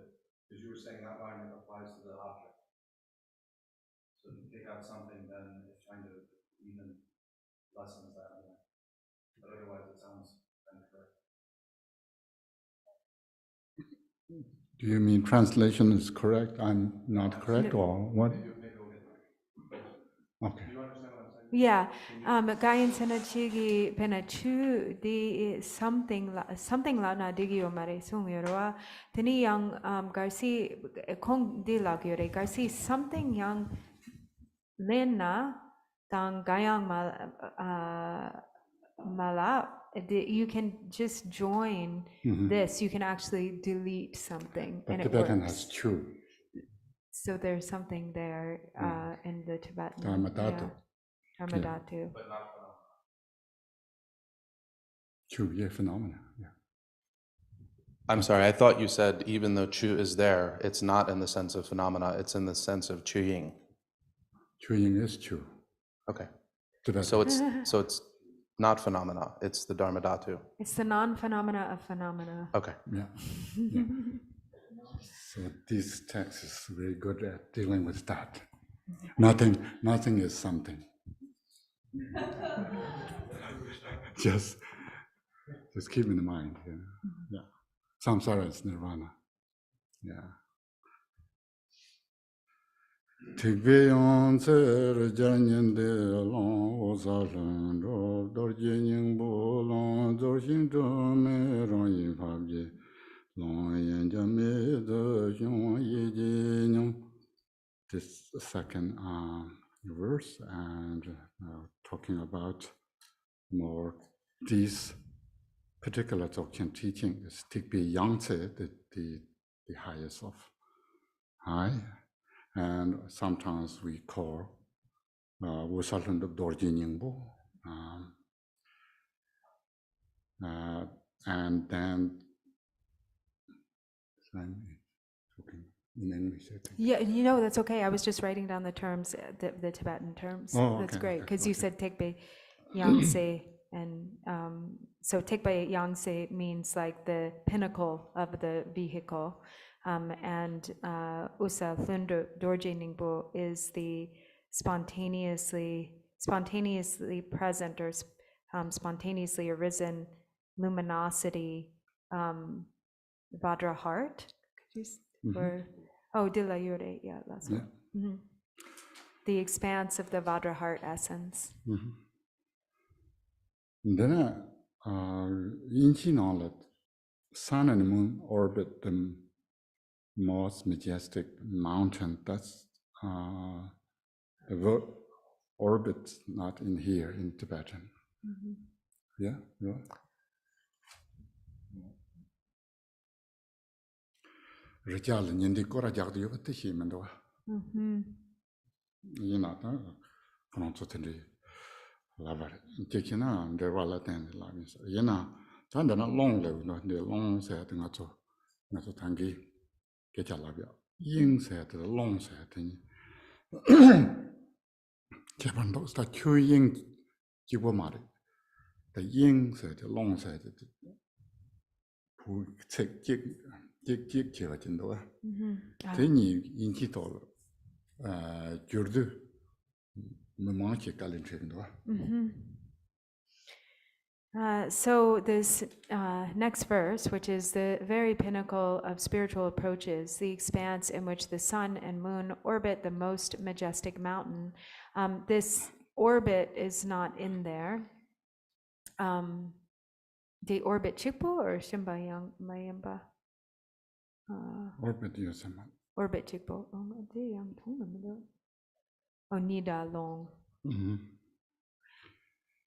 because you were saying that line applies to the object. So if you take out something, then it kind of even lessens that more. But otherwise it sounds incorrect. Do you mean translation is correct? I'm not correct, or what? Maybe we'll get there. Okay. Do you understand what I'm saying? Yeah, Gayan Senachigi Penachu, the something la na digio mare sungirwa, Tini young Garci Kong de la Gure, Garci something young Lena Tang Gayang Mala. You can just join this. You can actually delete something, But and Tibetan it works. has true. So there's something there in the Tibetan. Dharmadhatu. Dharmadhatu. But not phenomenal. True, yeah, phenomena. Yeah. I'm sorry, I thought you said even though Chu is there, it's not in the sense of phenomena, it's in the sense of Chuying. Chuying is true. Okay. Tibetan. So it's not phenomena, it's the Dharmadhatu. It's the non-phenomena of phenomena. Okay. Yeah. Yeah. So this text is very good at dealing with that. Nothing is something. Just Just keep in mind. Yeah. Samsara is nirvana. Yeah. Tikbeyon tser janyen de long osa lun ro dor jenying bo long dor xin zho me rong yin fab je long yen jia me de xiong ye je nyong. This second verse and talking about more these particular Dzogchen teaching is Tikbe Yangtze, the highest of high. And sometimes we call Wusalun of Dorji Ningpo. And then, I'm talking in English, I think. Yeah, you know, that's okay. I was just writing down the terms, the Tibetan terms. Oh, That's okay, great, okay, because you okay. said Tekbe Yangtze, and so Tekbe Yangtze means like the pinnacle of the vehicle, and Usa Thundo Dorje Ningpo is the spontaneously present or spontaneously arisen luminosity, Vajra heart. Could you, or oh, Dilla Yure, yeah, that's Yeah. one. The expanse of the Vajra heart essence. Then, in all sun and moon orbit the most majestic mountain. That's the word orbit, not in here in Tibetan. Yeah, yeah. Rijal nyindi kora jagdi yobati himendo. Yina ta pronto tendi lavar. Tekina derwala tendi lavis. Yina tanda na long lew no de long se tinga to tangi kecha labia. Ying se the long se tingi. Kepando sta chu ying jibo mari. The ying se the long se the pu chek jik chiga jindo. Teni inchi tol gyurdu memanchi kalin chindo. So this next verse, which is the very pinnacle of spiritual approaches, the expanse in which the sun and moon orbit the most majestic mountain. This orbit is not in there. The orbit Chikpo or Shimba Yang Mayamba? Orbit yosama. Orbit Chikpo. Oh, Nida Long.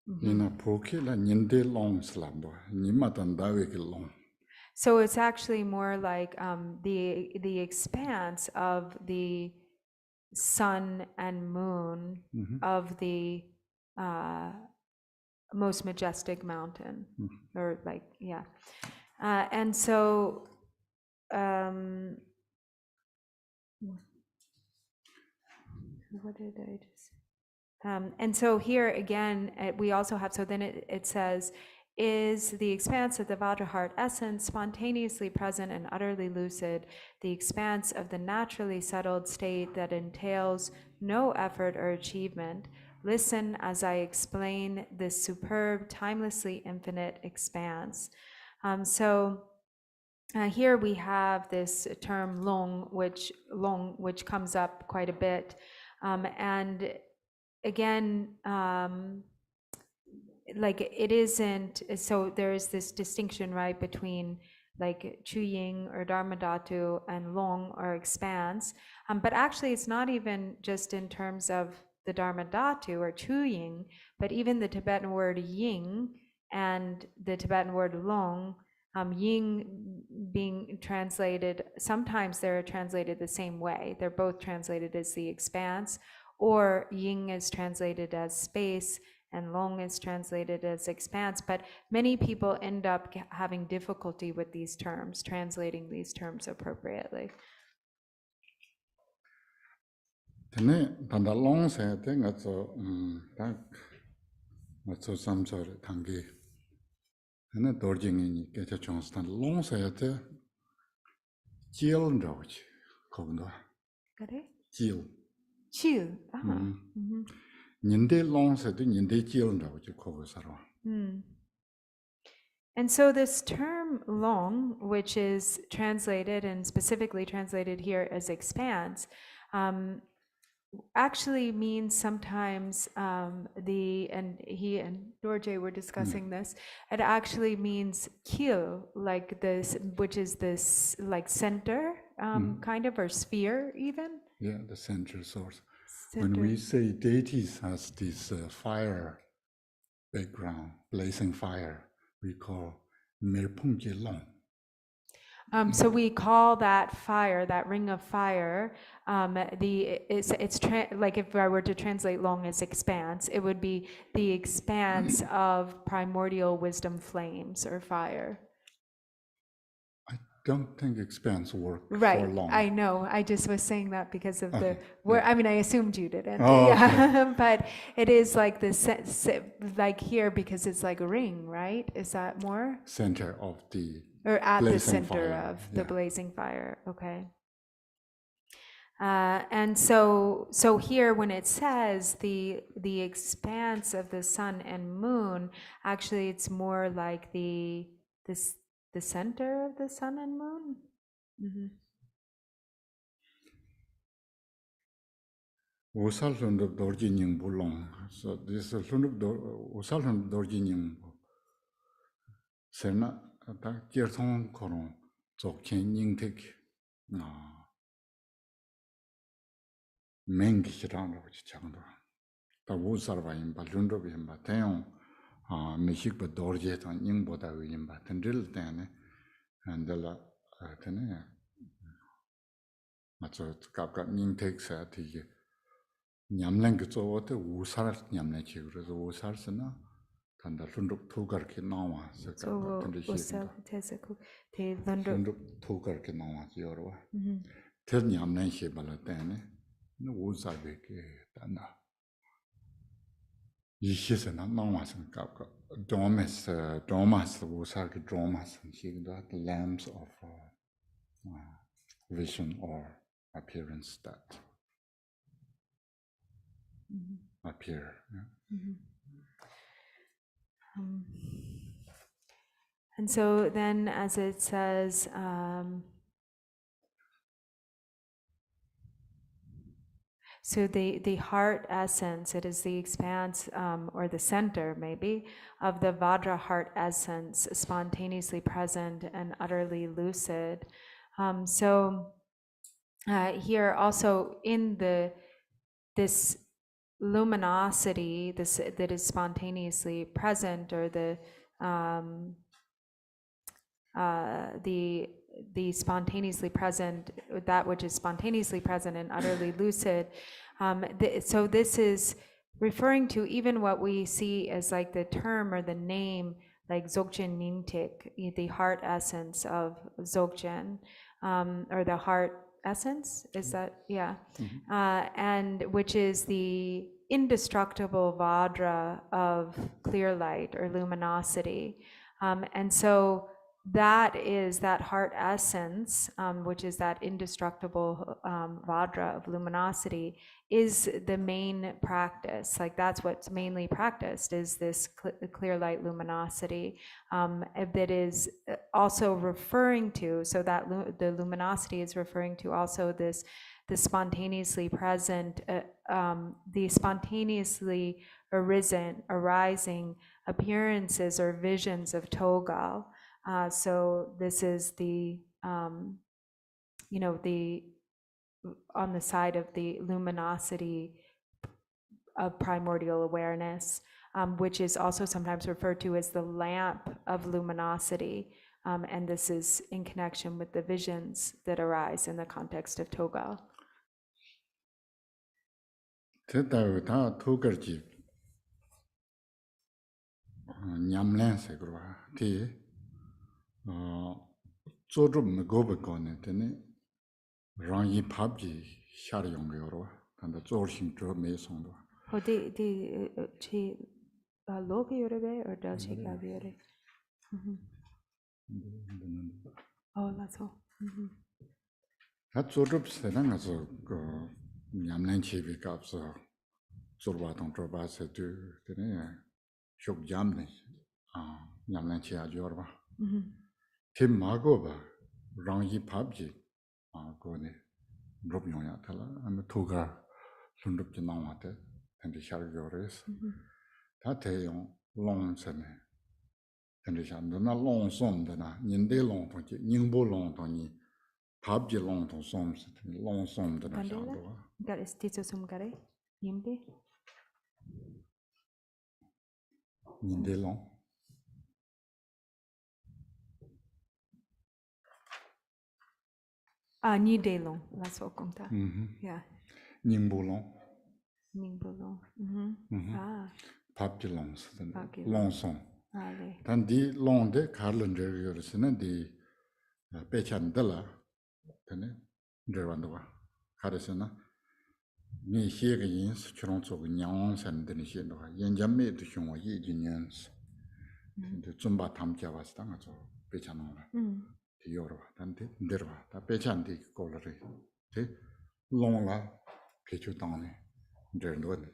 Nina poki la nyinde long slabo. Nima tandawe ki long. So it's actually more like the expanse of the sun and moon of the most majestic mountain, or like, yeah. And so, what did I just? And so here again, we also have, so then it says, is the expanse of the Vajra heart essence spontaneously present and utterly lucid, the expanse of the naturally settled state that entails no effort or achievement. Listen as I explain this superb, timelessly infinite expanse. Here we have this term long, which comes up quite a bit, and again, like it isn't, so there is this distinction, right, between like Chuying or Dharmadhatu and Long or expanse, but actually it's not even just in terms of the Dharmadhatu or Chuying, but even the Tibetan word Ying and the Tibetan word Long, Ying being translated, sometimes they're translated the same way. They're both translated as the expanse, or Ying is translated as space and Long is translated as expanse, but many people end up having difficulty with these terms, translating these terms appropriately. Tene tanda long se te ngazo ngazo samsar tangi. Tene dorjingi ni kecha chonstan long se te jil ndawch kogndo. Kare? Jil. Chill. Ninde long se te ninde jil ndawch kogo sarwa. And so this term long, which is translated and specifically translated here as expanse, actually means sometimes and he and Dorje were discussing this, it actually means kil, like this, which is this like center kind of, or sphere even. Yeah, the central source. Center. When we say deities has this fire background, blazing fire, we call Mirpungje Long. So we call that fire, that ring of fire, like if I were to translate long as expanse, it would be the expanse of primordial wisdom flames or fire. I don't think expanse work Right, for long. I know. I just was saying that because of Okay, the word. I mean, I assumed you didn't. Oh, yeah, but it is like the like here because it's like a ring, right? Is that more? Center of the Or at the blazing center fire, of the yeah. blazing fire. Okay. And so here when it says the expanse of the sun and moon, actually it's more like the center of the sun and moon. Mm-hmm. Usal Lunduk Dorji Ningpo Long. So this Usal Lunduk Dorji Ningpo. Serna, that Jerthong Koron, Dzogchen Ningtek, Mengichirang, which Changdo. The Wusarva in Balunduk in Bateon, Meshik Dorjet and Ningboda in Batendil Dane, and the La Tene. Matzo Kapka Ningtek said the Nyamlang Zote, Wusar Nyamneki, Wusarsana. And the Lunduk Tugarki Nawa, So usal tezaku te Lunduk Tugarki Nawa, Yorwa. Tell Yamnan Shibalatane, no Wuzabeke, Dana. Yishis and Namas and Kapka, Domas, Wusaki Dromas, and she got the lamps of vision or appearance that appear. Yeah. And so then as it says, so the heart essence, it is the expanse or the center maybe of the Vajra heart essence, spontaneously present and utterly lucid. So here also in this luminosity, this that is spontaneously present, or the spontaneously present, that which is spontaneously present and utterly lucid. So this is referring to even what we see as like the term or the name, like Dzogchen Ningtik, the heart essence of Dzogchen, or the heart essence, is that, yeah, and which is the indestructible Vajra of clear light or luminosity. And so that is that heart essence, which is that indestructible Vajra of luminosity, is the main practice. Like that's what's mainly practiced, is this clear light luminosity that is also referring to, so that the luminosity is referring to also this the spontaneously present, the spontaneously arising appearances or visions of Togal. So this is the, the on the side of the luminosity of primordial awareness, which is also sometimes referred to as the lamp of luminosity. And this is in connection with the visions that arise in the context of Togal. Oh, that's all. Yamlan Chia Jorba. Mhm. Tim Magoba, Rangi Pabji, Goni, Drupon Tala, and the Tuga, Sundup Jinamate, and the Shargores. Tateyon, long sene. And the Shandana long som, Yinde long, Ningbo long, Tony, Pabji long to soms, long som, the Gandela? Shandua. That is Tito Sumgare? Yimbe? Yinde long. Ni de long, la so komta. Yeah. Ningbo long. Ningbo long. Pabji longs, Pabji long som. Ale. Then the long de Carlin Jerry's and the Pechandella, then Derwandova, Harrisona. Ni here is Chronzo Nyans and the Nishinova, Yanjame to show ye genius. The Zumba Tamja was done at all, Pechanova, the Yorova, and the Derva, the Pechandi Collery, the Longa Pichutani, Derwand.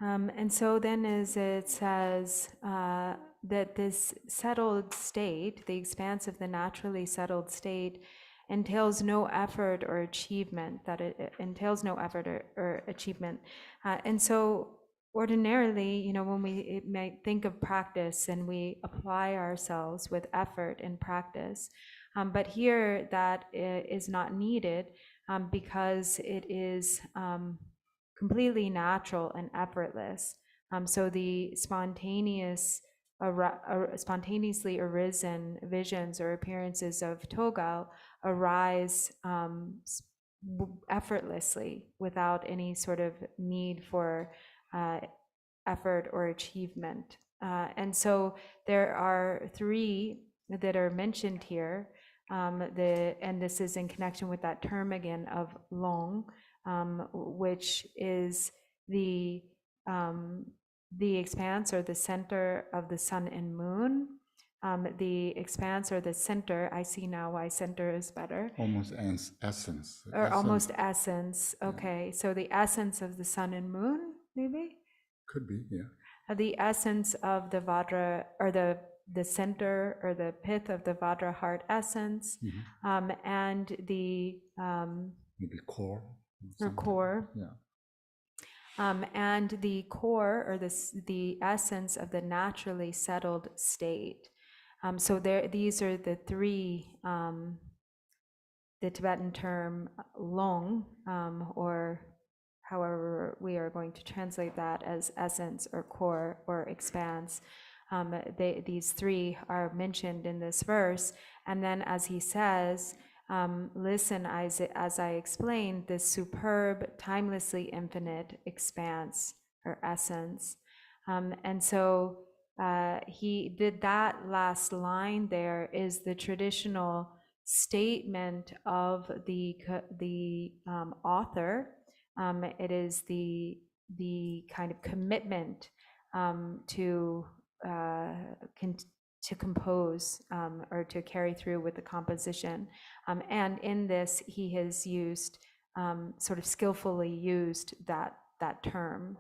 And so then as it says that this settled state, the expanse of the naturally settled state, entails no effort or achievement, that it entails no effort or achievement. And so ordinarily, when we might think of practice and we apply ourselves with effort and practice, but here that is not needed because it is completely natural and effortless. So the spontaneously arisen visions or appearances of Togao arise effortlessly without any sort of need for effort or achievement. And so there are three that are mentioned here, and this is in connection with that term again of long, which is the expanse or the center of the sun and moon. The expanse or the center, I see now why center is better. Almost essence. Or almost essence, okay. So the essence of the sun and moon, maybe? Could be, yeah. The essence of the Vajra, or the center or the pith of the Vajra heart essence, and the maybe core. Or core. Yeah. And the core or the essence of the naturally settled state. So these are the three, the Tibetan term long, or however we are going to translate that as essence or core or expanse. These three are mentioned in this verse. And then as he says, listen as I explained, this superb, timelessly infinite expanse or essence. And so he did that last line there is the traditional statement of the author. It is the kind of commitment to compose or to carry through with the composition. And in this, he has used, sort of skillfully used that term.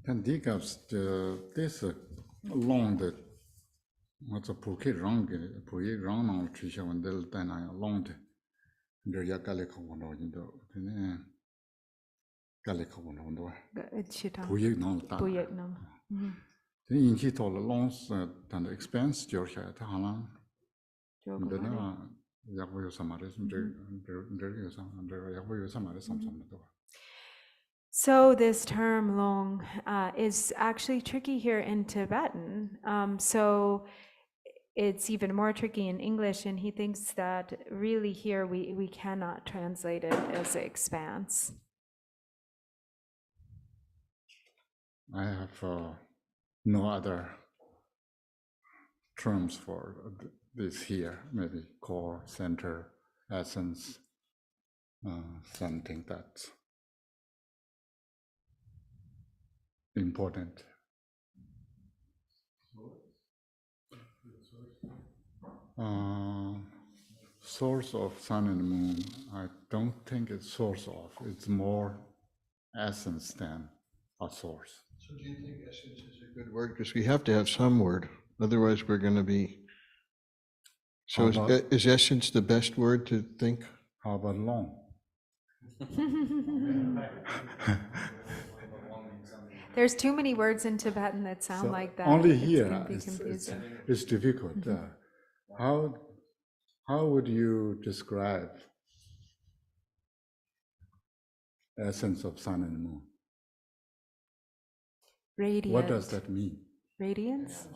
And because this long the what's a Phuket wrong now Trisha and Del Dana long the Yakalico one in the Calico one. Phuket no. The Inchi told longs than the expense Georgia at Hanan. So this term long is actually tricky here in Tibetan. So it's even more tricky in English, and he thinks that really here we cannot translate it as expanse. I have no other terms for this here, maybe core, center, essence, something that's important. source of sun and moon, I don't think it's source of. It's more essence than a source. So do you think essence is a good word? Because we have to have some word, otherwise we're going to be. So How about- is essence the best word to think? How about long? There's too many words in Tibetan that sound So like that. only It's here gonna be it's confusing. difficult. How would you describe essence of sun and moon? Radiant. What does that mean? Radiance?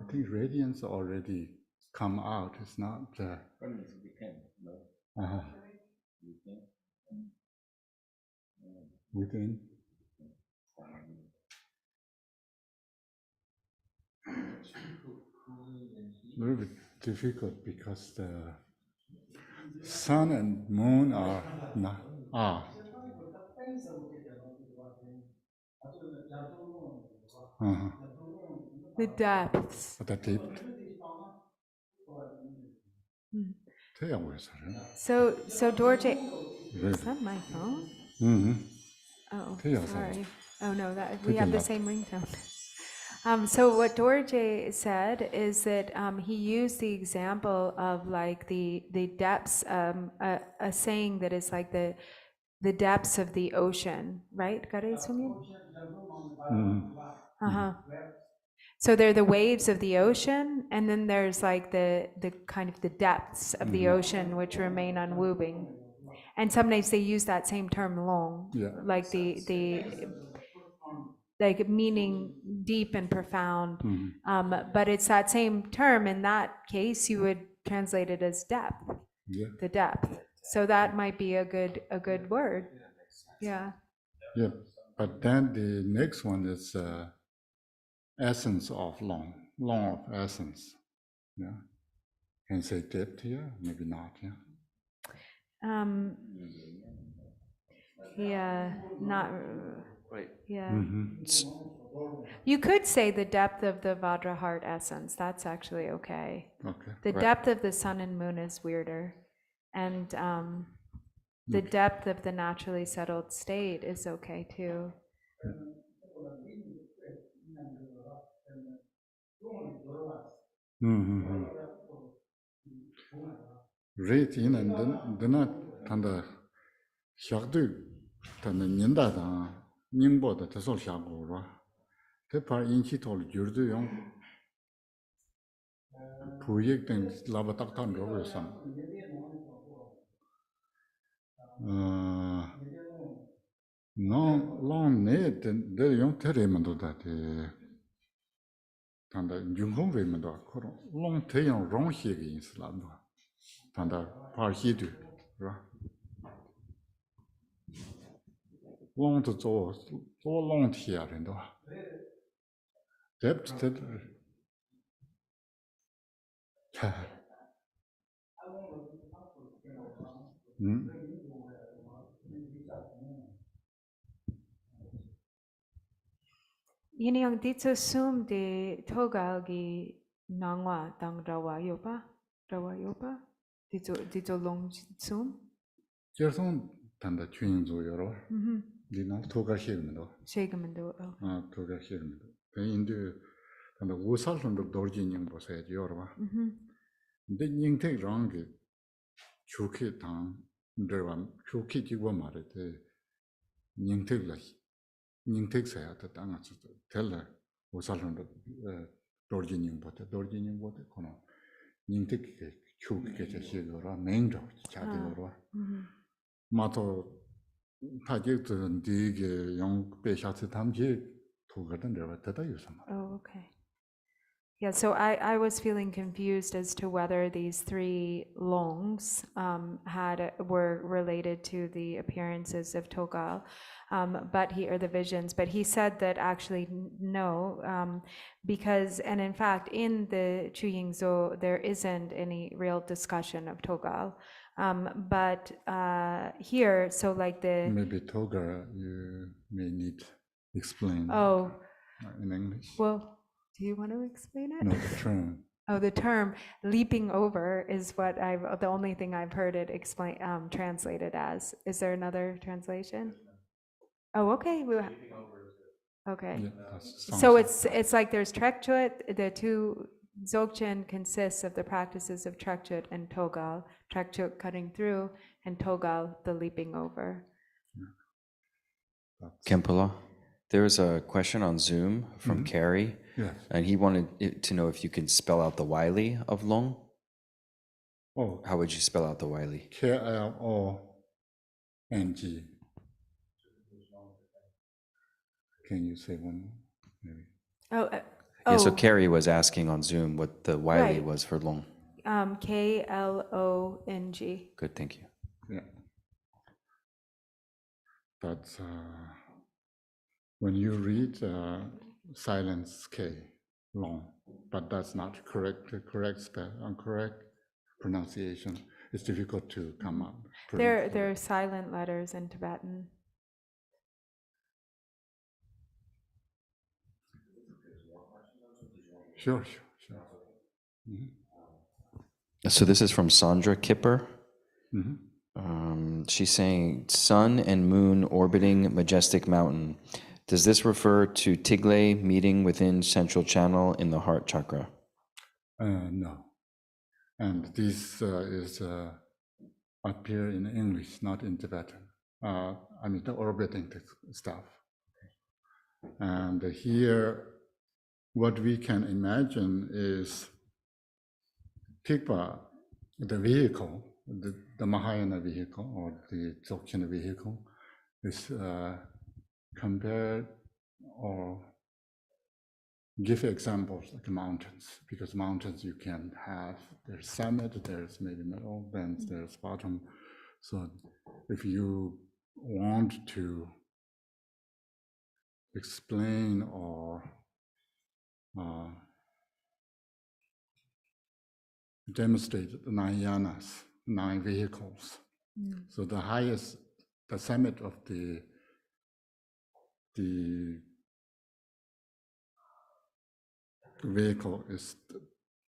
I think radiance already come out. It's not. Within. A little bit difficult because the sun and moon are not. The depths. The depth. So Dorje, Really? is that my phone? Oh, Yeah, sorry. Oh no, that we Picking have the up. same ringtone. So what Dorje said is that he used the example of like the depths, a saying that is like the depths of the ocean, right? Gare Sungin? So they're the waves of the ocean, and then there's like the kind of the depths of the ocean which remain unmoving. And sometimes they use that same term long, Yeah. like the like meaning deep and profound. But it's that same term. In that case, you would translate it as depth, Yeah. the depth. So that might be a good word. Yeah. Yeah. But then the next one is essence of long of essence. Yeah. Can say depth here, maybe not. Yeah. Yeah, not Right. yeah. You could say the depth of the Vajra heart essence. That's actually okay. Okay. The depth of the sun and moon is weirder, and the depth of the naturally settled state is okay too. Rate in and then tanda shagdu tanda ninda da ningbo da tasol shagu ra. Te par inchi tol yurdu yong puyek den laba taktan rogo sam. No long ne de yong tere mando da te tanda yunghong we mando koro long te yong rong xie ge yin si lando. Tanda par xie du ra. Long to zo long tia ren do. Depth that Yini yang ditso sum de togal gi nangwa dang rawa yopa ditso long sum. Gerson tanda chuin zo yoro. Di no toga xegmendo. Shegamendo. Toga xegmendo. Pe indu tanda wusal tanda dorji ning bo se yorwa. De ning te rang ge chuki tang ndewa chuki ji wo mare te ning te la ning te sa ya ta tanga chu tel wusal tanda dorji ning bo te kono ning te ke chuki ke cha xegora main ro cha de yorwa. 마토 타격도 되게 영 배샤트 담지 도가던 데가 되다 요즘. Oh, okay. Yeah, so I was feeling confused as to whether these three longs were related to the appearances of Togal, or the visions. But he said that actually no, because, and in fact, in the Chuyingzo there isn't any real discussion of Togal. But here, so like the maybe Toga you may need explain. Oh, In English. well, do you want to explain it? No, the term. Oh, the term leaping over is the only thing I've heard it translated as. Is there another translation? Oh, okay. Okay. Yeah, that's So something. it's like there's Trekchut, the two Dzogchen consists of the practices of Trekchut and Togal. Trekchut cutting through and Togal the leaping over. Khenpo, there was a question on Zoom from Carrie, Yes. and he wanted to know if you can spell out the Wiley of Long. Oh, How would you spell out the Wiley? KLONG. Can you say one more? Maybe. Yeah, so Carrie was asking on Zoom what the Wiley Right. was for Long. KLONG. Good, thank you. Yeah. But when you read silence K, long, but that's not correct pronunciation. It's difficult to come up. There are silent letters in Tibetan. Sure. So this is from Sandra Kipper. She's saying, sun and moon orbiting majestic mountain. Does this refer to Tigle meeting within central channel in the heart chakra? No. And this is appear in English, not in Tibetan. I mean, the orbiting stuff. And here, what we can imagine is Tikpa, the vehicle, the Mahayana vehicle or the Dzogchen vehicle is compared or give examples like mountains, because mountains you can have, there's summit, there's maybe middle, then there's bottom. So if you want to explain or demonstrate the 9 yanas, 9 vehicles. So the highest, the summit of the vehicle is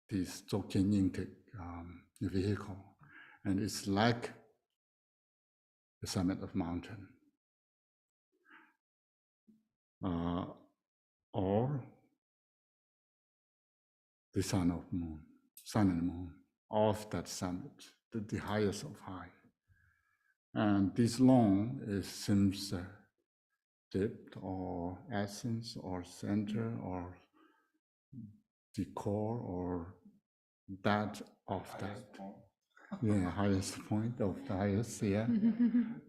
this Dzogchen Yingtik vehicle, and it's like the summit of mountain, or the sun and moon of that summit, the highest of high. And this long seems depth or essence or center or the core or that of that. Yeah, highest point of the highest, yeah.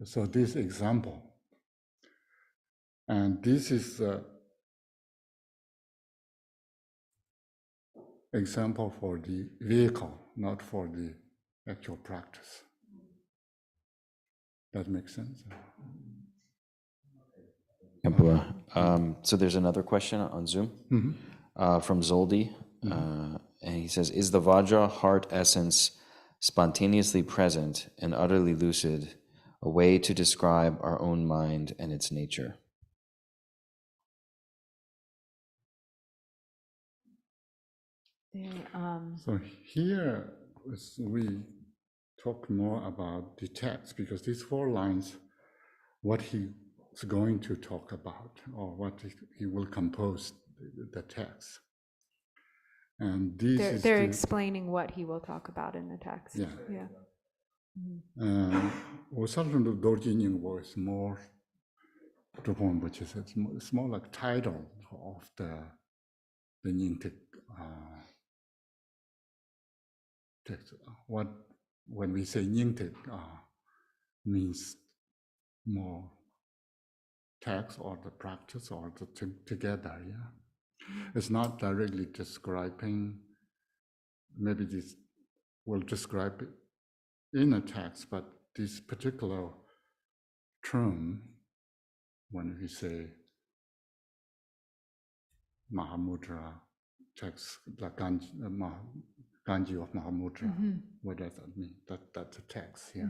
So this example. And this is example for the vehicle, not for the actual practice. That makes sense? So there's another question on Zoom from Zoldi. And he says, is the Vajra heart essence spontaneously present and utterly lucid a way to describe our own mind and its nature? So here we talk more about the text, because these 4 lines, what he's going to talk about or what he will compose the text. And they're explaining what he will talk about in the text. Yeah. Yeah. Osalun Dorji Ningpo is more, Drupon Thinley Ningpo, it's more like title of the Nyingtik text. When we say Nyingtik means more text or the practice or the together, yeah. It's not directly describing, maybe this will describe it in a text, but this particular term, when we say Mahamudra text, like Ganji of Mahamudra, what does that mean? That's a text here.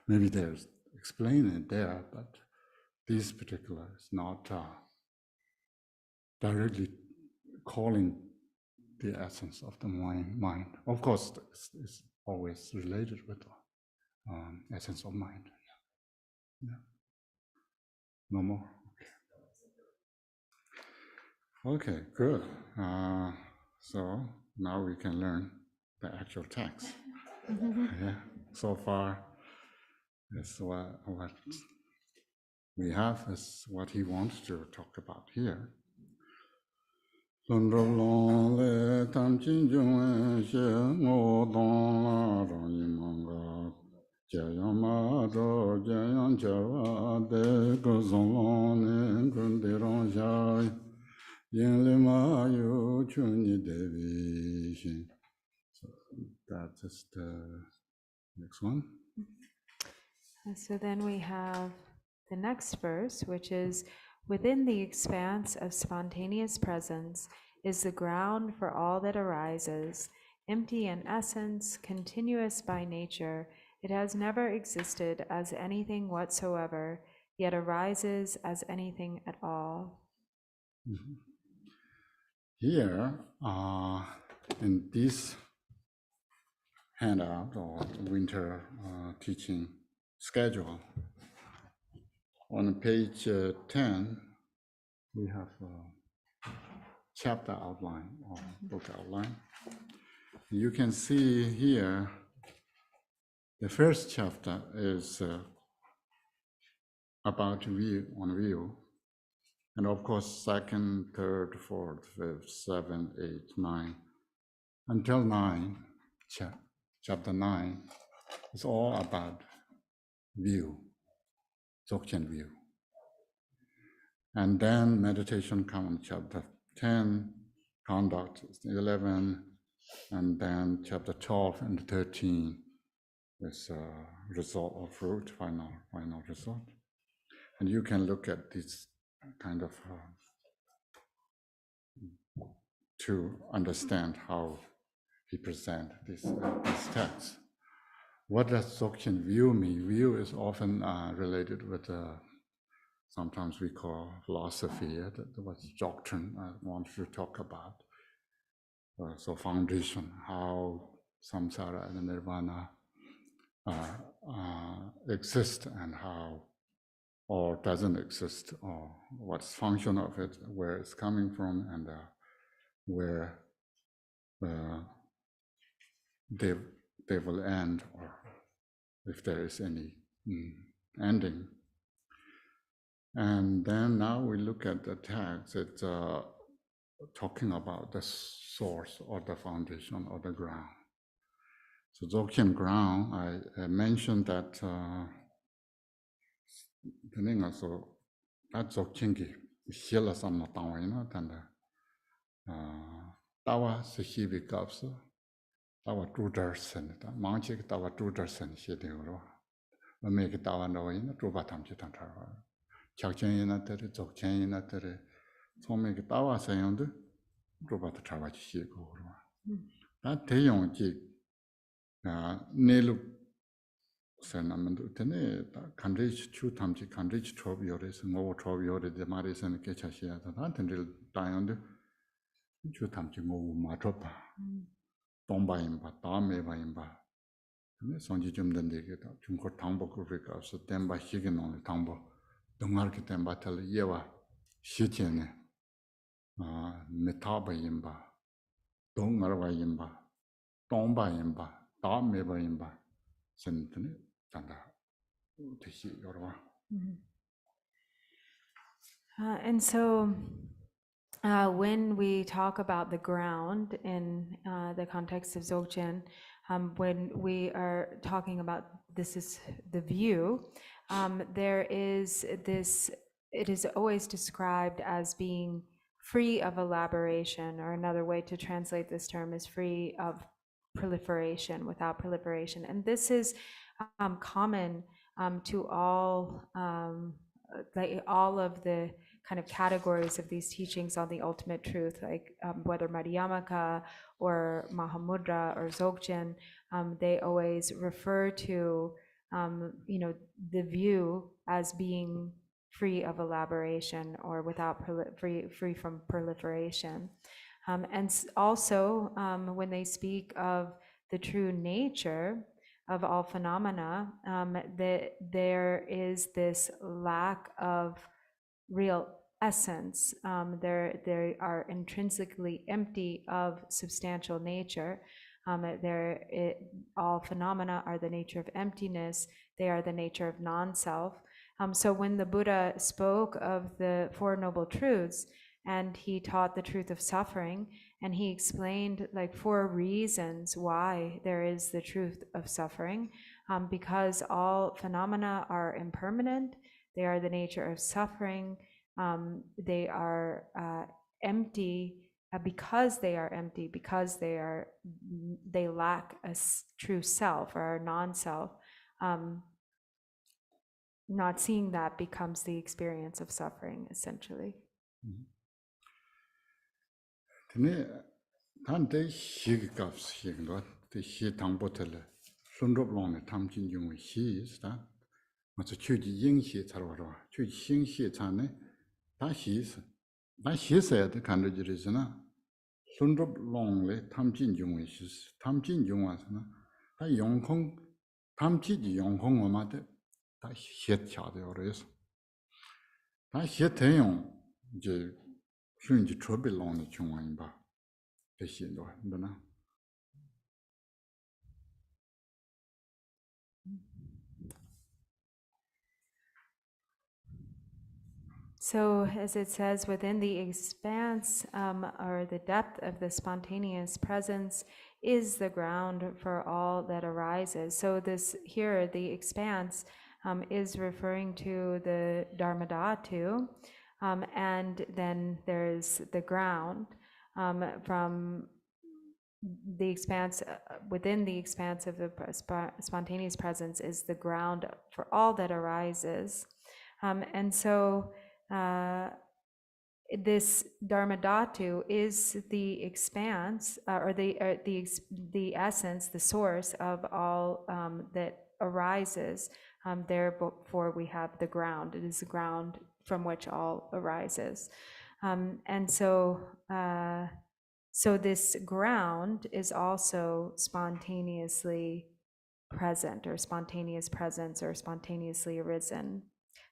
Maybe there's explain it there, but this particular is not directly calling the essence of the mind. Of course, it's always related with the essence of mind. Yeah. No more. Okay, good. So now we can learn the actual text. Yeah. So far, is what we have is what he wants to talk about here. So that is the next one. So then we have the next verse, which is, within the expanse of spontaneous presence is the ground for all that arises, empty in essence, continuous by nature. It has never existed as anything whatsoever, yet arises as anything at all. Mm-hmm. Here, in this handout or winter teaching schedule, on page 10, we have a chapter outline or book outline. You can see here, the first chapter is about view. And of course, second, third, fourth, fifth, 7, 8, 9, until 9, chapter 9, is all about view, Dzogchen view. And then meditation comes chapter 10, conduct 11, and then chapter 12 and 13 is result of fruit, final result. And you can look at this kind of to understand how he presents this text. What does Dzogchen view mean? View is often related with sometimes we call philosophy. That what Dzogchen wants to talk about. So foundation, how samsara and nirvana exist and how or doesn't exist, or what's function of it, where it's coming from, and where they will end, or if there is any ending. And then now we look at the text. It's talking about the source or the foundation or the ground. So Dzogchen ground, I mentioned that so that Dzogchen ki hila samna tangwa tanda tawa se hibi kapsa tawa tudarsen mangchi tawa tudarsen hidi uro make tawa no Drupa tamchi tantarwa chakchen ina tere Dzogchen ina tere so make tawa sayondu Drupa tantarwa chi higo uro that teyong ji nelu Senamando tene kanrich chu tamchi kanrich trob yores ngo trob yore de marisen ke chashia ta tendil tayonde chu tamchi ngo ma tropa tomba imba tame ba imba ne sonji jum dende ke ta chumko tangbo ko rika so temba hige no tangbo dongar ke temba tal yewa shitiene metaba imba dongar ba imba tomba imba tame ba imba sentene. And so when we talk about the ground in the context of Dzogchen, when we are talking about this is the view, there is this, it is always described as being free of elaboration, or another way to translate this term is free of proliferation, without proliferation. And this is common to all of the kind of categories of these teachings on the ultimate truth, like whether Madhyamaka or Mahamudra or Dzogchen, they always refer to the view as being free of elaboration or without free from proliferation. Also, when they speak of the true nature of all phenomena, that there is this lack of real essence. They are intrinsically empty of substantial nature. All phenomena are the nature of emptiness. They are the nature of non-self. So when the Buddha spoke of the Four Noble Truths, and he taught the truth of suffering, and he explained like 4 reasons why there is the truth of suffering, because all phenomena are impermanent, they are the nature of suffering, they are empty, because they are empty, because they lack a true self or a non-self. Not seeing that becomes the experience of suffering, essentially. 근데 단대 시급값 시급도 시 당보텔 순rob론의 탐진 중의 시스다 맞아 추지 인시 잘와라 추지 신시 자네 다시스 다시스야 돼 간르지르스나 순rob론의 탐진 중의 시스 탐진 중화스나 다 영콩 탐지지 영콩 엄마데 다 시эт차데 그래서 다 시эт대용 이제 순지 초빌론의 중앙인 봐. 대신도 한다나. So, as it says, within the expanse or the depth of the spontaneous presence is the ground for all that arises. So, this here, the expanse is referring to the Dharmadhatu, and then there's the ground from the expanse, within the expanse of the spontaneous presence is the ground for all that arises. And so, this Dharmadhatu is the expanse, or the essence, the source of all that arises. Therefore, we have the ground. It is the ground from which all arises. And so, so this ground is also spontaneously present, or spontaneous presence, or spontaneously arisen.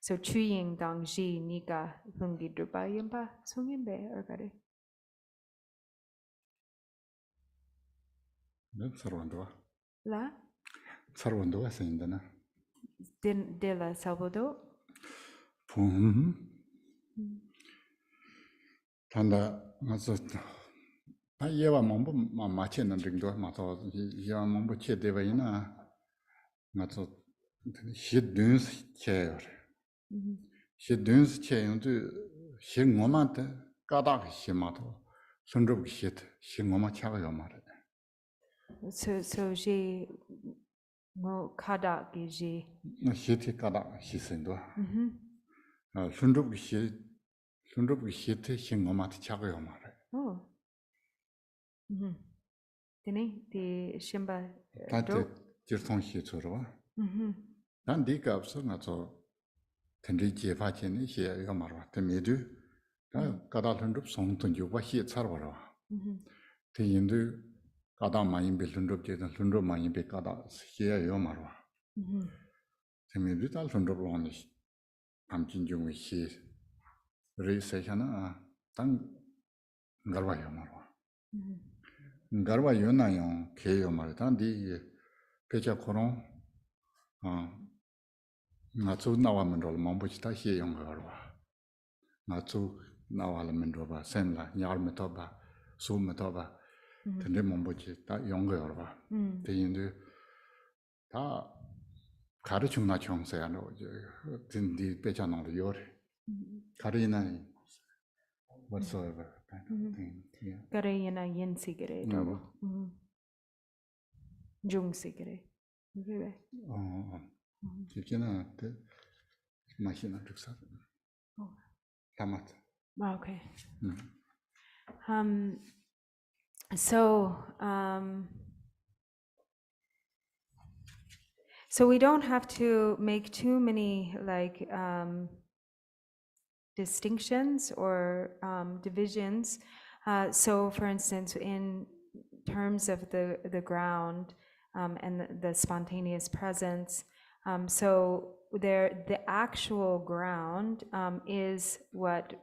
So chuying dang ji nika hungi drupa yimpa sungimbe or gare. 서로한도와 La 서로한도와 생긴다나. de la salvado. 봄. 단다 맞아. 다 예와 몸부 마치는 등도 맞아. 예와 몸부 체대바이나 맞아. 시든스 체어. 시든스 체용도 신고만테 까닥 심마도 손접 시트 신고만 차가요 말해. So ji mo kada gi. 시트 까닥 시선도. 손접 시트 신고만테 차가요 말해. Oh. Dini di shimba. 다들 질통시 들어와. 난 네가 없어 나서 텐리 제파체는 시에가 말아. 때문에도 다 가다른럽 송던 요바 시 살아라. 대인도 가다 많이 빌른럽 제든 른럽 많이 배 가다 시에요 말아. 때문에도 다 른럽 오는 밤진 중의 시 리세션은 당 갈와요 말아. 갈와 요나요 개요 말다. 네 배자 코론 나초 나와면 롤 mambuchita hier 용거와 나초 나와면 롤바 셈라 냐르메토바 수메토바 근데 mambuchita 용거와 대인도 다 가르침나 청세야노 딘디 배자노로 요래 가르이나 whatsoever kind of thing. Yeah. Garayana yin sigere dobo. Jung sigere. 집지나 그 마시나 득사. 담았. Okay. So so we don't have to make too many like distinctions or divisions So, for instance, in terms of the ground and the spontaneous presence, so the actual ground is what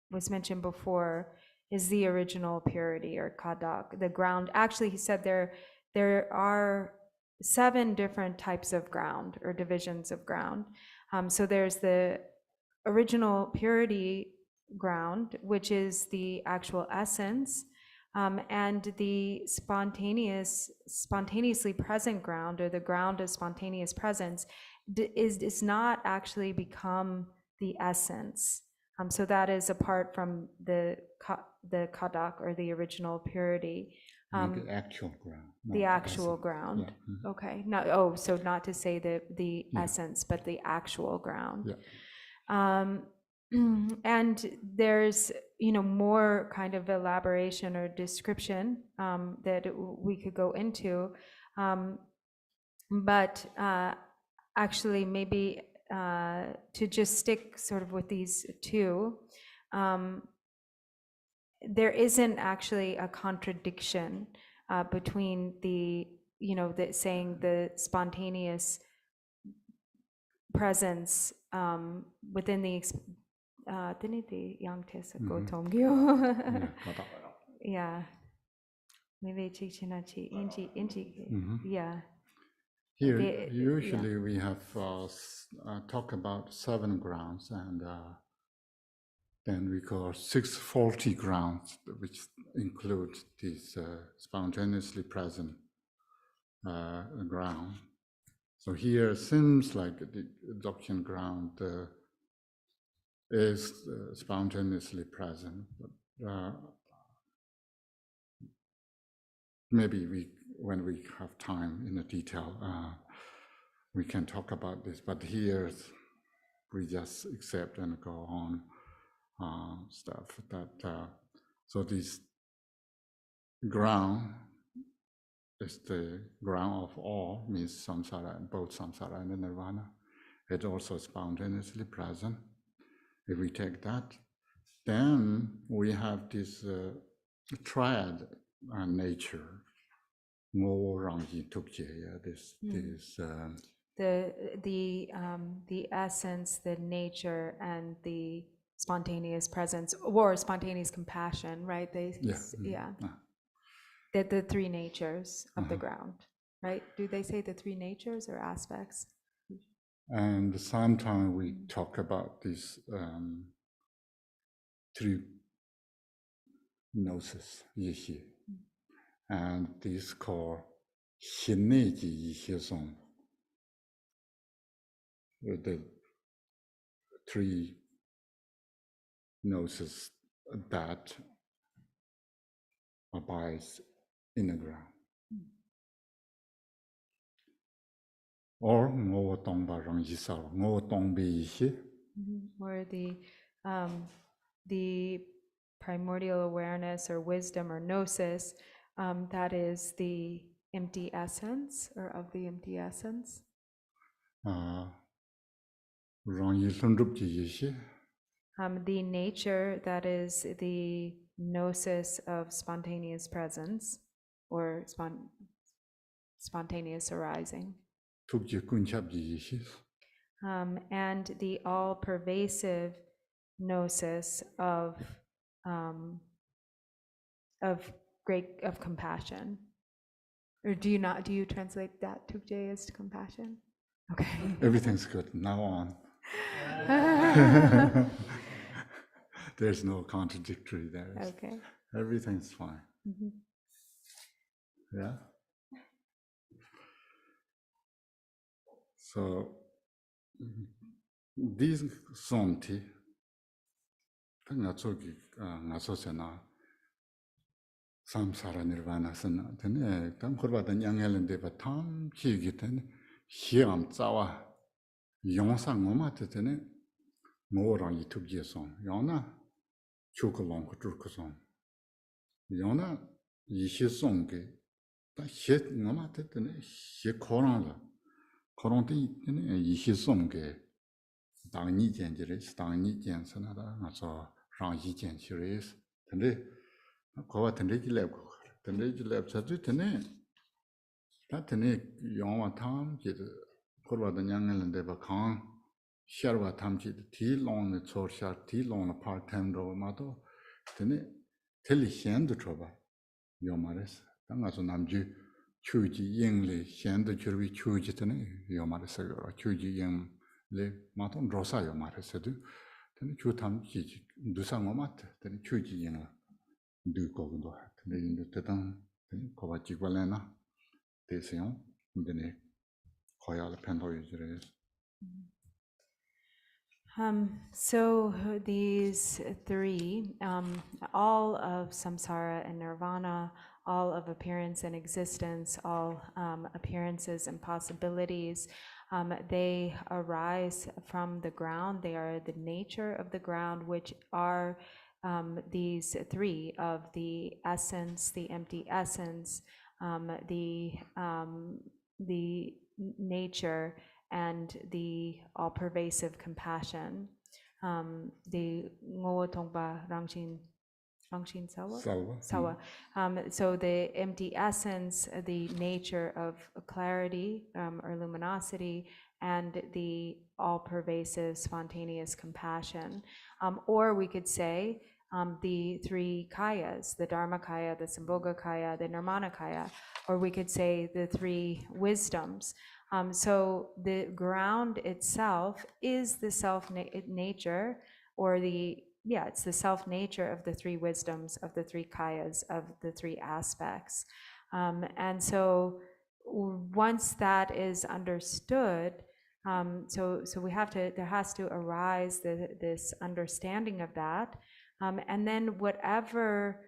was mentioned before, is the original purity or kadak. The ground, actually, he said there are 7 different types of ground or divisions of ground. So there's the original purity ground, which is the actual essence, and the spontaneously present ground, or the ground of spontaneous presence, is not actually become the essence. So that is apart from the kadak or the original purity. The actual ground. The actual ground. Yeah. Mhm. Okay. So not to say the essence, but the actual ground. Yeah. And there's, more kind of elaboration or description that we could go into. But actually, maybe to just stick sort of with these 2, there isn't actually a contradiction between saying the spontaneous presence within the yeah, maybe yeah. Here, usually we have talk about 7 grounds, and then we call 640 grounds, which include these spontaneously present ground. So here seems like the Dzogchen ground is spontaneously present, but maybe when we have time in the detail, we can talk about this. But here we just accept and go on stuff that. So this ground is the ground of all, means samsara, both samsara and nirvana. It's also spontaneously present. If we take that, then we have this triad nature. The essence, the nature, and the spontaneous presence or spontaneous compassion, right? The 3 natures of the ground, right? Do they say the 3 natures or aspects? And sometimes we talk about these 3 gnosis, Yeshi, and these called Hineji Yishizong, the 3 gnosis that abides in the ground. Or or the primordial awareness or wisdom or gnosis, that is the empty essence or of the empty essence. The nature, that is the gnosis of spontaneous presence or spontaneous arising. And the all-pervasive gnosis of compassion. Or do you translate that tukje as compassion? Okay. Everything's good. Now on. There's no contradictory there. Okay. Everything's fine. Mm-hmm. Yeah. So these sonti, samsara nirvana sana, then tam kurba dan yangalan deba tam chigi then hiam tsawa yongsa ngoma tetene ngorang yitubje song yona chukulong kuturku song yona yishi song ge ta hit ngoma tetene hi korang la korang te yishi song ge dang ni jian jiris dang ni jian sana da nga so rang yi jian jiris tende 거와 던데지 랩 던데지 랩 자주 드네 다 드네 영화 탐지도 거와도 냥을는데 바강 샤르와 탐지도 딜롱의 소샤 딜롱의 파트타임로 마도 드네 텔리현도 줘봐 요말레스 당가서 남주 추지 잉리 현도 저비 추지 드네 요말레스 추지 잉리 마도 로사 요말레스도 드네 주탐지 누상어 마트 드네 추지 잉 두고도 근데 이제 대단 거와 지발레나 대세요 근데 거야를 펜도이즈를 So these three, all of samsara and nirvana, all of appearance and existence, all appearances and possibilities, they arise from the ground. They are the nature of the ground, which are these three of the essence, the empty essence, the nature, and the all-pervasive compassion. The Ngo Tongpa Rangshin Sawa. So the empty essence, the nature of clarity or luminosity, and the all-pervasive spontaneous compassion. Or we could say the three kayas, the Dharmakaya, the Sambhogakaya, the Nirmanakaya, or we could say the three wisdoms. So the ground itself is the self-nature, or it's the self-nature of the three wisdoms, of the three kayas, of the three aspects. And so once that is understood, so there has to arise this understanding of that. And then whatever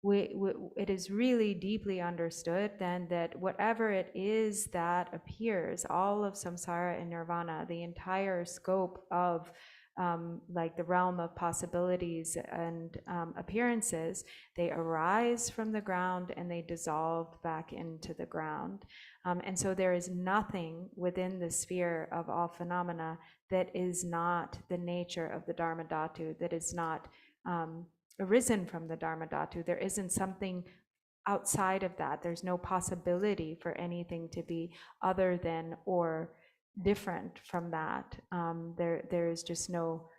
it is really deeply understood then that whatever it is that appears, all of samsara and nirvana, the entire scope of like the realm of possibilities and appearances, they arise from the ground and they dissolve back into the ground. And so there is nothing within the sphere of all phenomena that is not the nature of the Dharmadhatu, that is not arisen from the Dharmadhatu. There isn't something outside of that. There's no possibility for anything to be other than or different from that. There is just no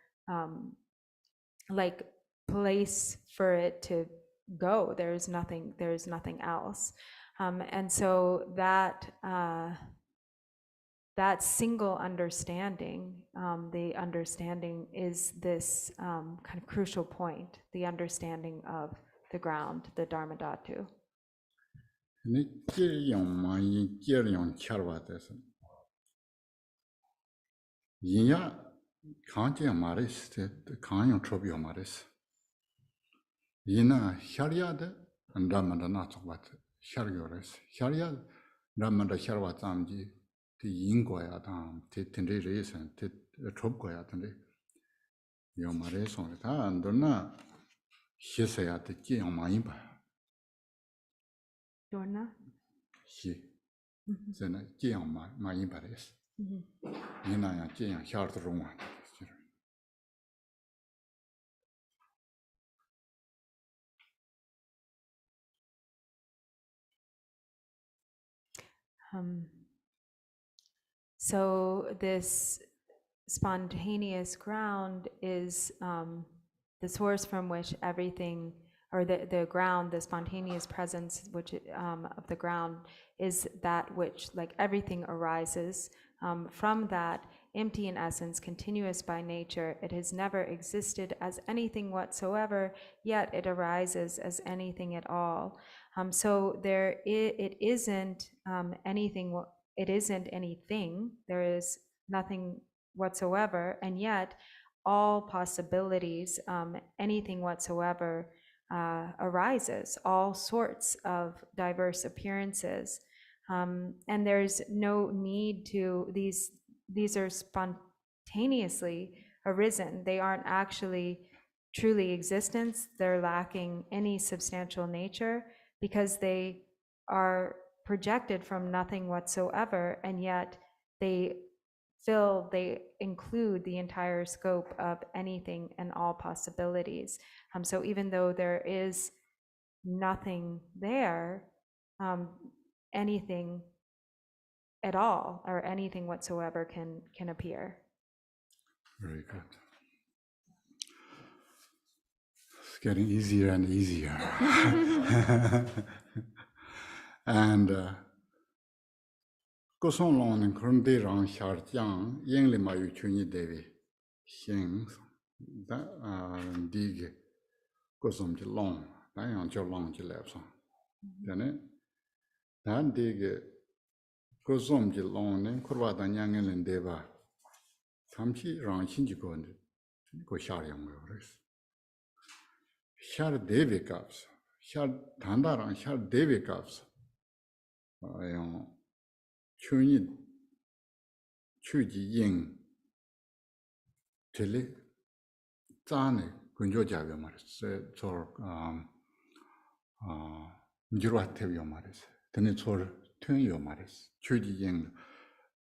like place for it to go. There is nothing else. And so that single understanding, the understanding is this kind of crucial point, the understanding of the ground, the Dharmadhatu. 그 인고야 다 텐데 레선 테 좁고야 텐데 요 말에서 다 안도나 희세야 되게 많이 봐. Dorna? 희. 저는 제양 많이 봐레스. 이나야 제양 샤르드롱아. So this spontaneous ground is the source from which everything, or the ground, the spontaneous presence which of the ground is that which, like everything arises from that, empty in essence, continuous by nature. It has never existed as anything whatsoever, yet it arises as anything at all. So it isn't anything. It isn't anything. There is nothing whatsoever, and yet all possibilities, anything whatsoever, arises. All sorts of diverse appearances, and there's no need to these are spontaneously arisen. They aren't actually truly existence. They're lacking any substantial nature because they are projected from nothing whatsoever, and yet they include the entire scope of anything and all possibilities. So even though there is nothing there, anything at all or anything whatsoever can appear. Very good. It's getting easier and easier. And Gosong Long and Kurndi Rang Shar Jiang, Yingli Mayu Chuni Devi, Xing, Dig Gosong Long, Diang Jo Long Jilapson. Then it, that dig Gosong Long, and Kurwata Yang and Deva, Tamchi Rang Shinjigo and Go Shar Yang. Shar Devi Caps, Shar Tandarang, Shar Devi Caps. Chuni Chuji Ying Tilly Zane Gunjo Javio Maris, or Njurwa Tevio Maris, then it's for Tunyo Maris, Chuji Ying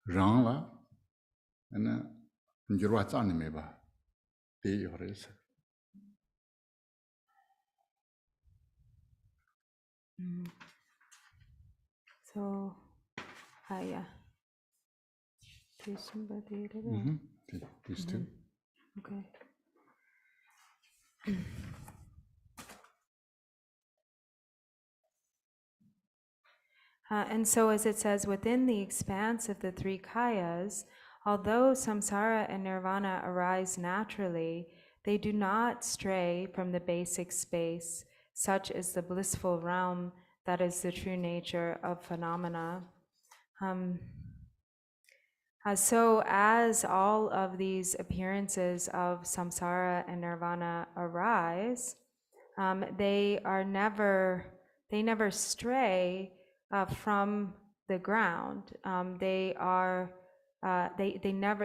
Rangla, and Njurwa Zanimeba, be yours. So, yeah. These two. Okay. And so, as it says, within the expanse of the three kayas, although samsara and nirvana arise naturally, they do not stray from the basic space, such as the blissful realm that is the true nature of phenomena. So as all of these appearances of samsara and nirvana arise, they never stray from the ground.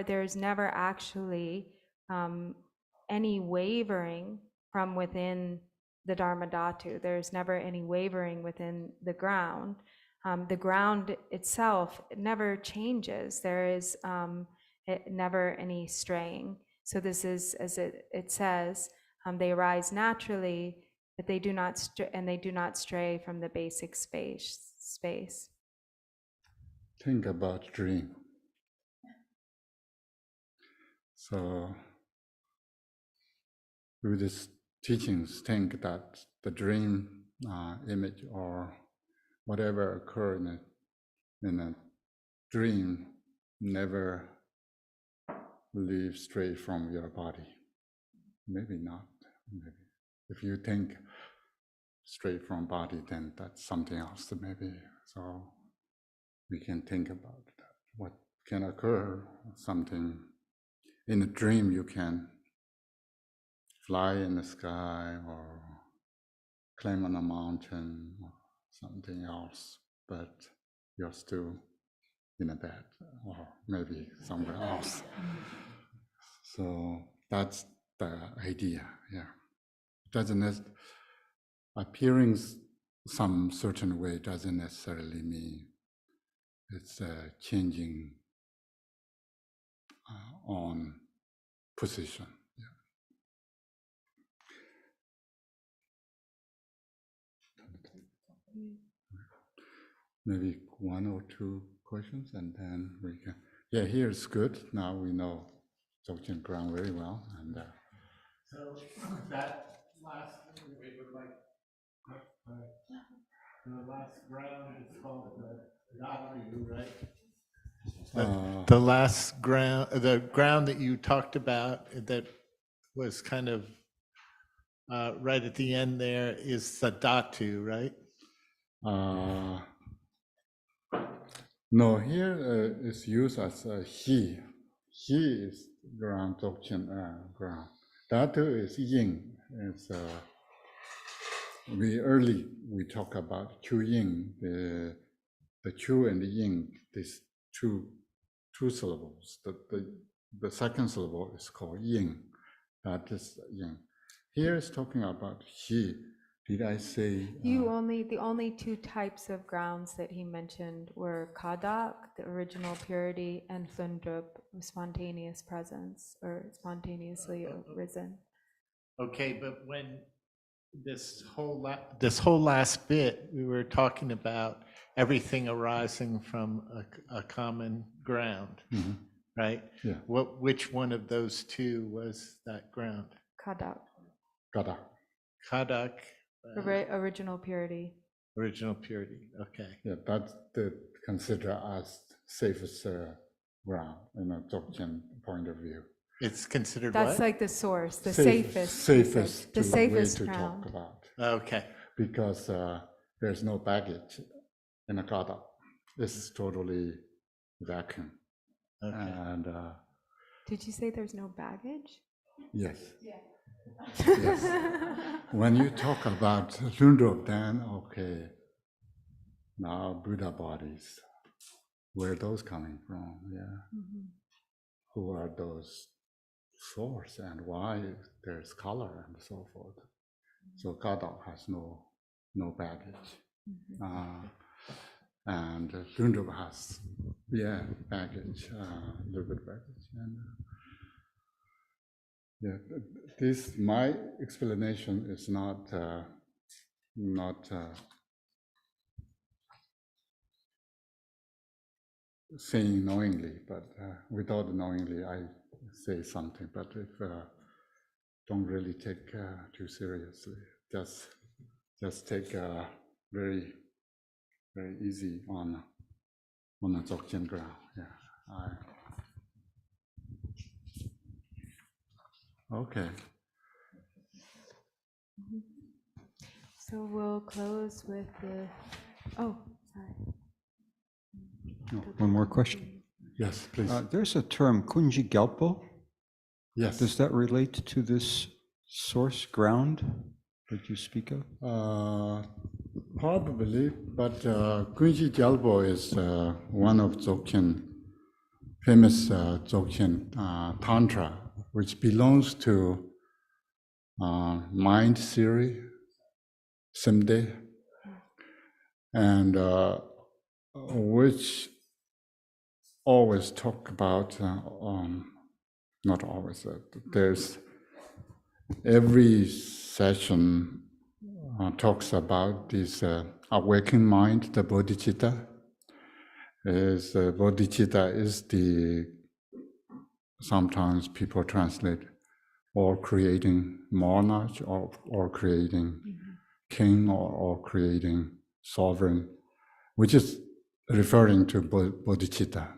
There's never actually any wavering from within the Dharmadhatu. There's never any wavering within the ground. The ground itself never changes. There is never any straying. So this is, as it says, they arise naturally, but they do not stray from the basic space. Think about dream. So Buddhist teachings think that the dream image or whatever occurred in a dream never leaves straight from your body. Maybe not. Maybe if you think straight from body, then that's something else. Maybe so we can think about that. What can occur? Something in a dream you can fly in the sky or climb on a mountain or something else, but you're still in a bed or maybe somewhere else. So that's the idea, yeah. Doesn't appearing some certain way doesn't necessarily mean it's changing on position. Maybe one or two questions and then we can, yeah, here it's good. Now we know Dzogchen ground very well. And so that last, the last ground is called the Dhatu, right? The last ground, the ground that you talked about that was kind of right at the end there is the Dhatu, right? No, here it's used as he. He is ground, Dzogchen ground. Dhatu is yin. It's we talk about chu yin, the chu and the yin, these two syllables. The second syllable is called yin. That is yin. Here it's talking about he. Did I say? The only two types of grounds that he mentioned were kadak, the original purity, and flundrup, spontaneous presence or spontaneously arisen. Okay, but when this whole last bit, we were talking about everything arising from a common ground, right? Yeah. Which one of those two was that ground? Kadak, Gada. Kadak, original purity. original purity. Okay. Yeah, that's the considered as safest ground in a Dzogchen point of view. It's considered That's what? like the source, the Safest safest, the way safest to ground. talk about, Okay. because there's no baggage in a Gada. It's totally vacuum. Okay. And Did you say there's no baggage? yes. Yes. When you talk about Lundrup, then okay, now Buddha bodies, where are those coming from? Yeah. Who are those source and why there's color and so forth. So Gada has no baggage. And Lundrup has, baggage, a little bit baggage. And this, my explanation is not saying knowingly, but without knowingly, I say something. But if don't really take too seriously, just take very very easy on the Dzogchen ground. Yeah. Okay. So we'll close with the, oh, sorry. One more question. Yes, please. There's a term, Kunji Gyalpo. Yes. Does that relate to this source ground that you speak of? Probably, but Kunji Gyalpo is one of Dzogchen, famous Dzogchen Tantra, which belongs to mind theory, Simde, and which always talk about, not always, there's every session talks about this awakened mind, the bodhicitta. Bodhicitta is the, sometimes people translate, or creating monarch, or creating king, or creating sovereign, which is referring to bodhicitta.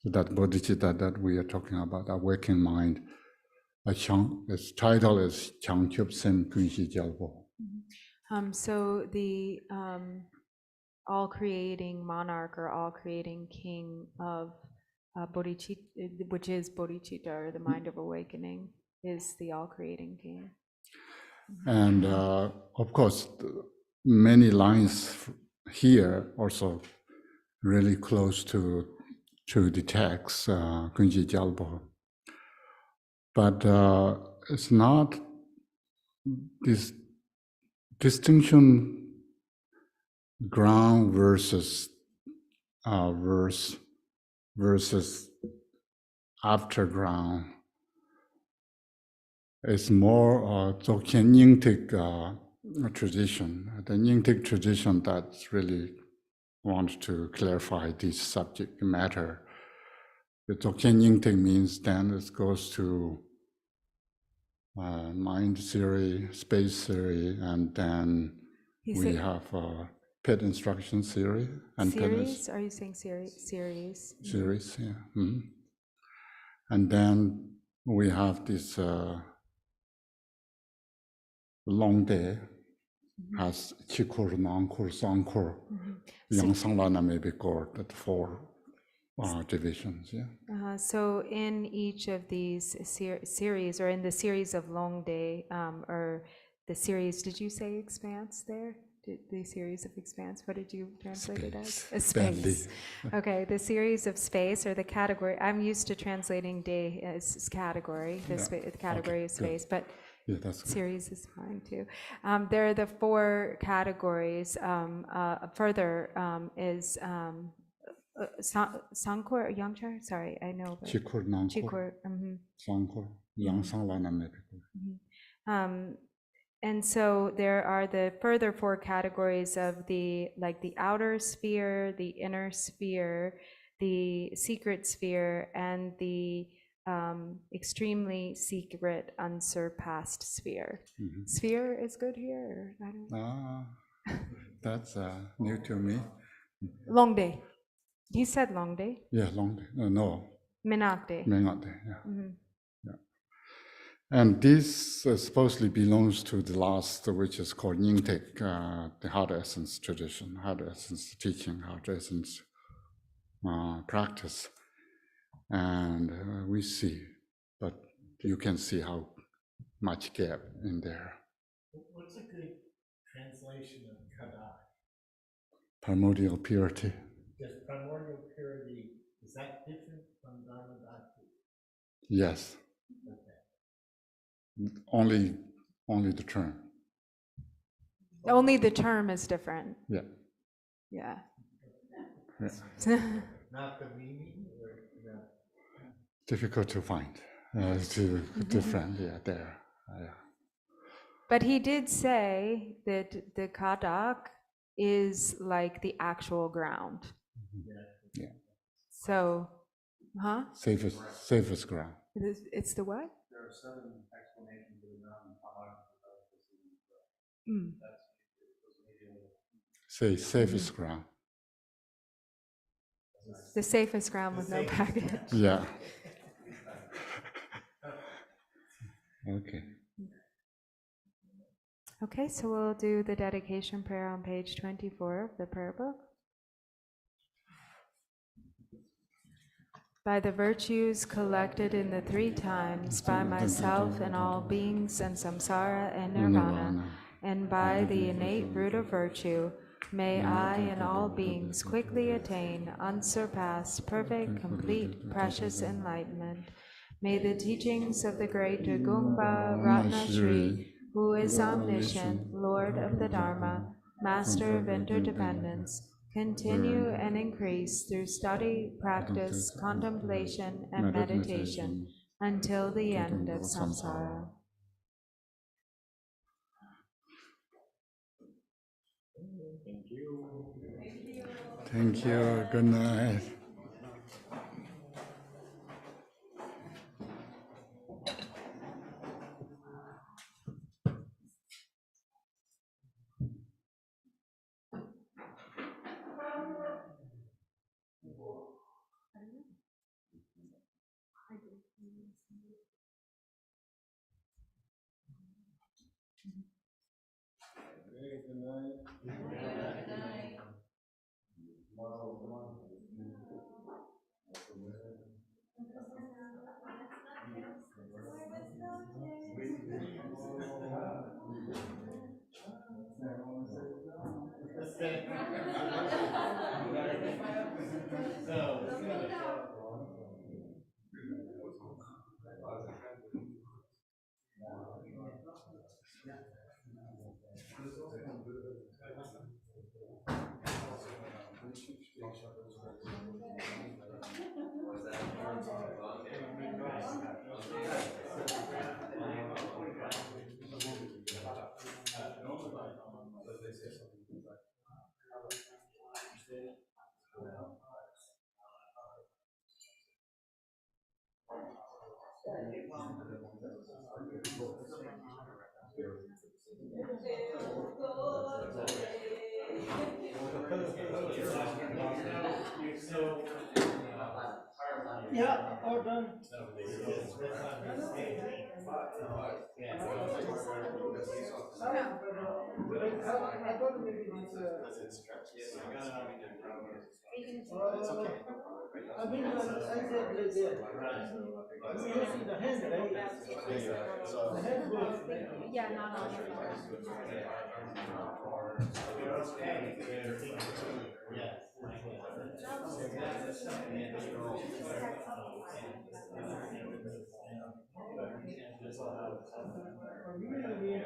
That bodhicitta that we are talking about, awakened mind. Its title is Jangchubling Kunji Gyalpo. So the all-creating monarch or all-creating king of bodhicitta, which is bodhicitta, or the mind of awakening, is the all-creating king. And of course, many lines here also really close to the text, Kunji Gyalpo. But it's not this distinction, ground versus versus after ground. It's more Dzogchen Nyingtik tradition, the Nyingtik tradition that's really want to clarify this subject matter. The Dzogchen Nyingtik means then it goes to mind theory, space theory, and then we have pit instruction theory. And series? Are you saying series? Series, yeah. Mm-hmm. And then we have this long day, has Chikur, Nangkur, Sangkur, Yangsanglana may be called, the four divisions, yeah. So in each of these series, or in the series of long day, or the series, did you say expanse there? The series of expanse, what did you translate it as? A space. Okay, the series of space, or the category. I'm used to translating day as category, the category of space, but series is fine too. There are the four categories. Further is Sangkur or Yangchar? Sorry, I know. Chikur, Nangkur, Sangkur, Yangsanglana may be called. And so there are the further four categories of the outer sphere, the inner sphere, the secret sphere, and the extremely secret, unsurpassed sphere. Sphere is good here? Or I don't know. That's new to me. Long day. You said long day. Yeah, long day. No, Menak day. Mengat day. Yeah. And this supposedly belongs to the last, which is called Nyingtek, the Heart Essence tradition, Heart Essence teaching, Heart Essence practice. And we see, but you can see how much gap in there. What's a good translation of kada? Primordial purity. Does primordial purity, is that different from Dharmadhatu? Yes. Okay. Only the term. Only the term is different. Yeah. Yeah. Not the meaning? Or, no? Difficult to find. Different, yeah, there. But he did say that the kadak is like the actual ground. Yeah. So, Safest ground. It's the what? There are 7 explanations of the mountain kadak. Say safest ground. The safest ground with no baggage. Yeah. Okay. Okay, so we'll do the dedication prayer on page 24 of the prayer book. By the virtues collected in the 3 times, by myself and all beings and samsara and nirvana, and by the innate root of virtue, may I and all beings quickly attain unsurpassed, perfect, complete, precious enlightenment. May the teachings of the great Dragungpa Ratna Shri, who is omniscient, Lord of the Dharma, Master of interdependence, continue and increase through study, practice, contemplation, and meditation until the end of samsara. Thank you. Good night. Yeah, all done. I thought maybe this. I think I said right there. You're using the hand, right? The hand goes. Yeah, not on Usually,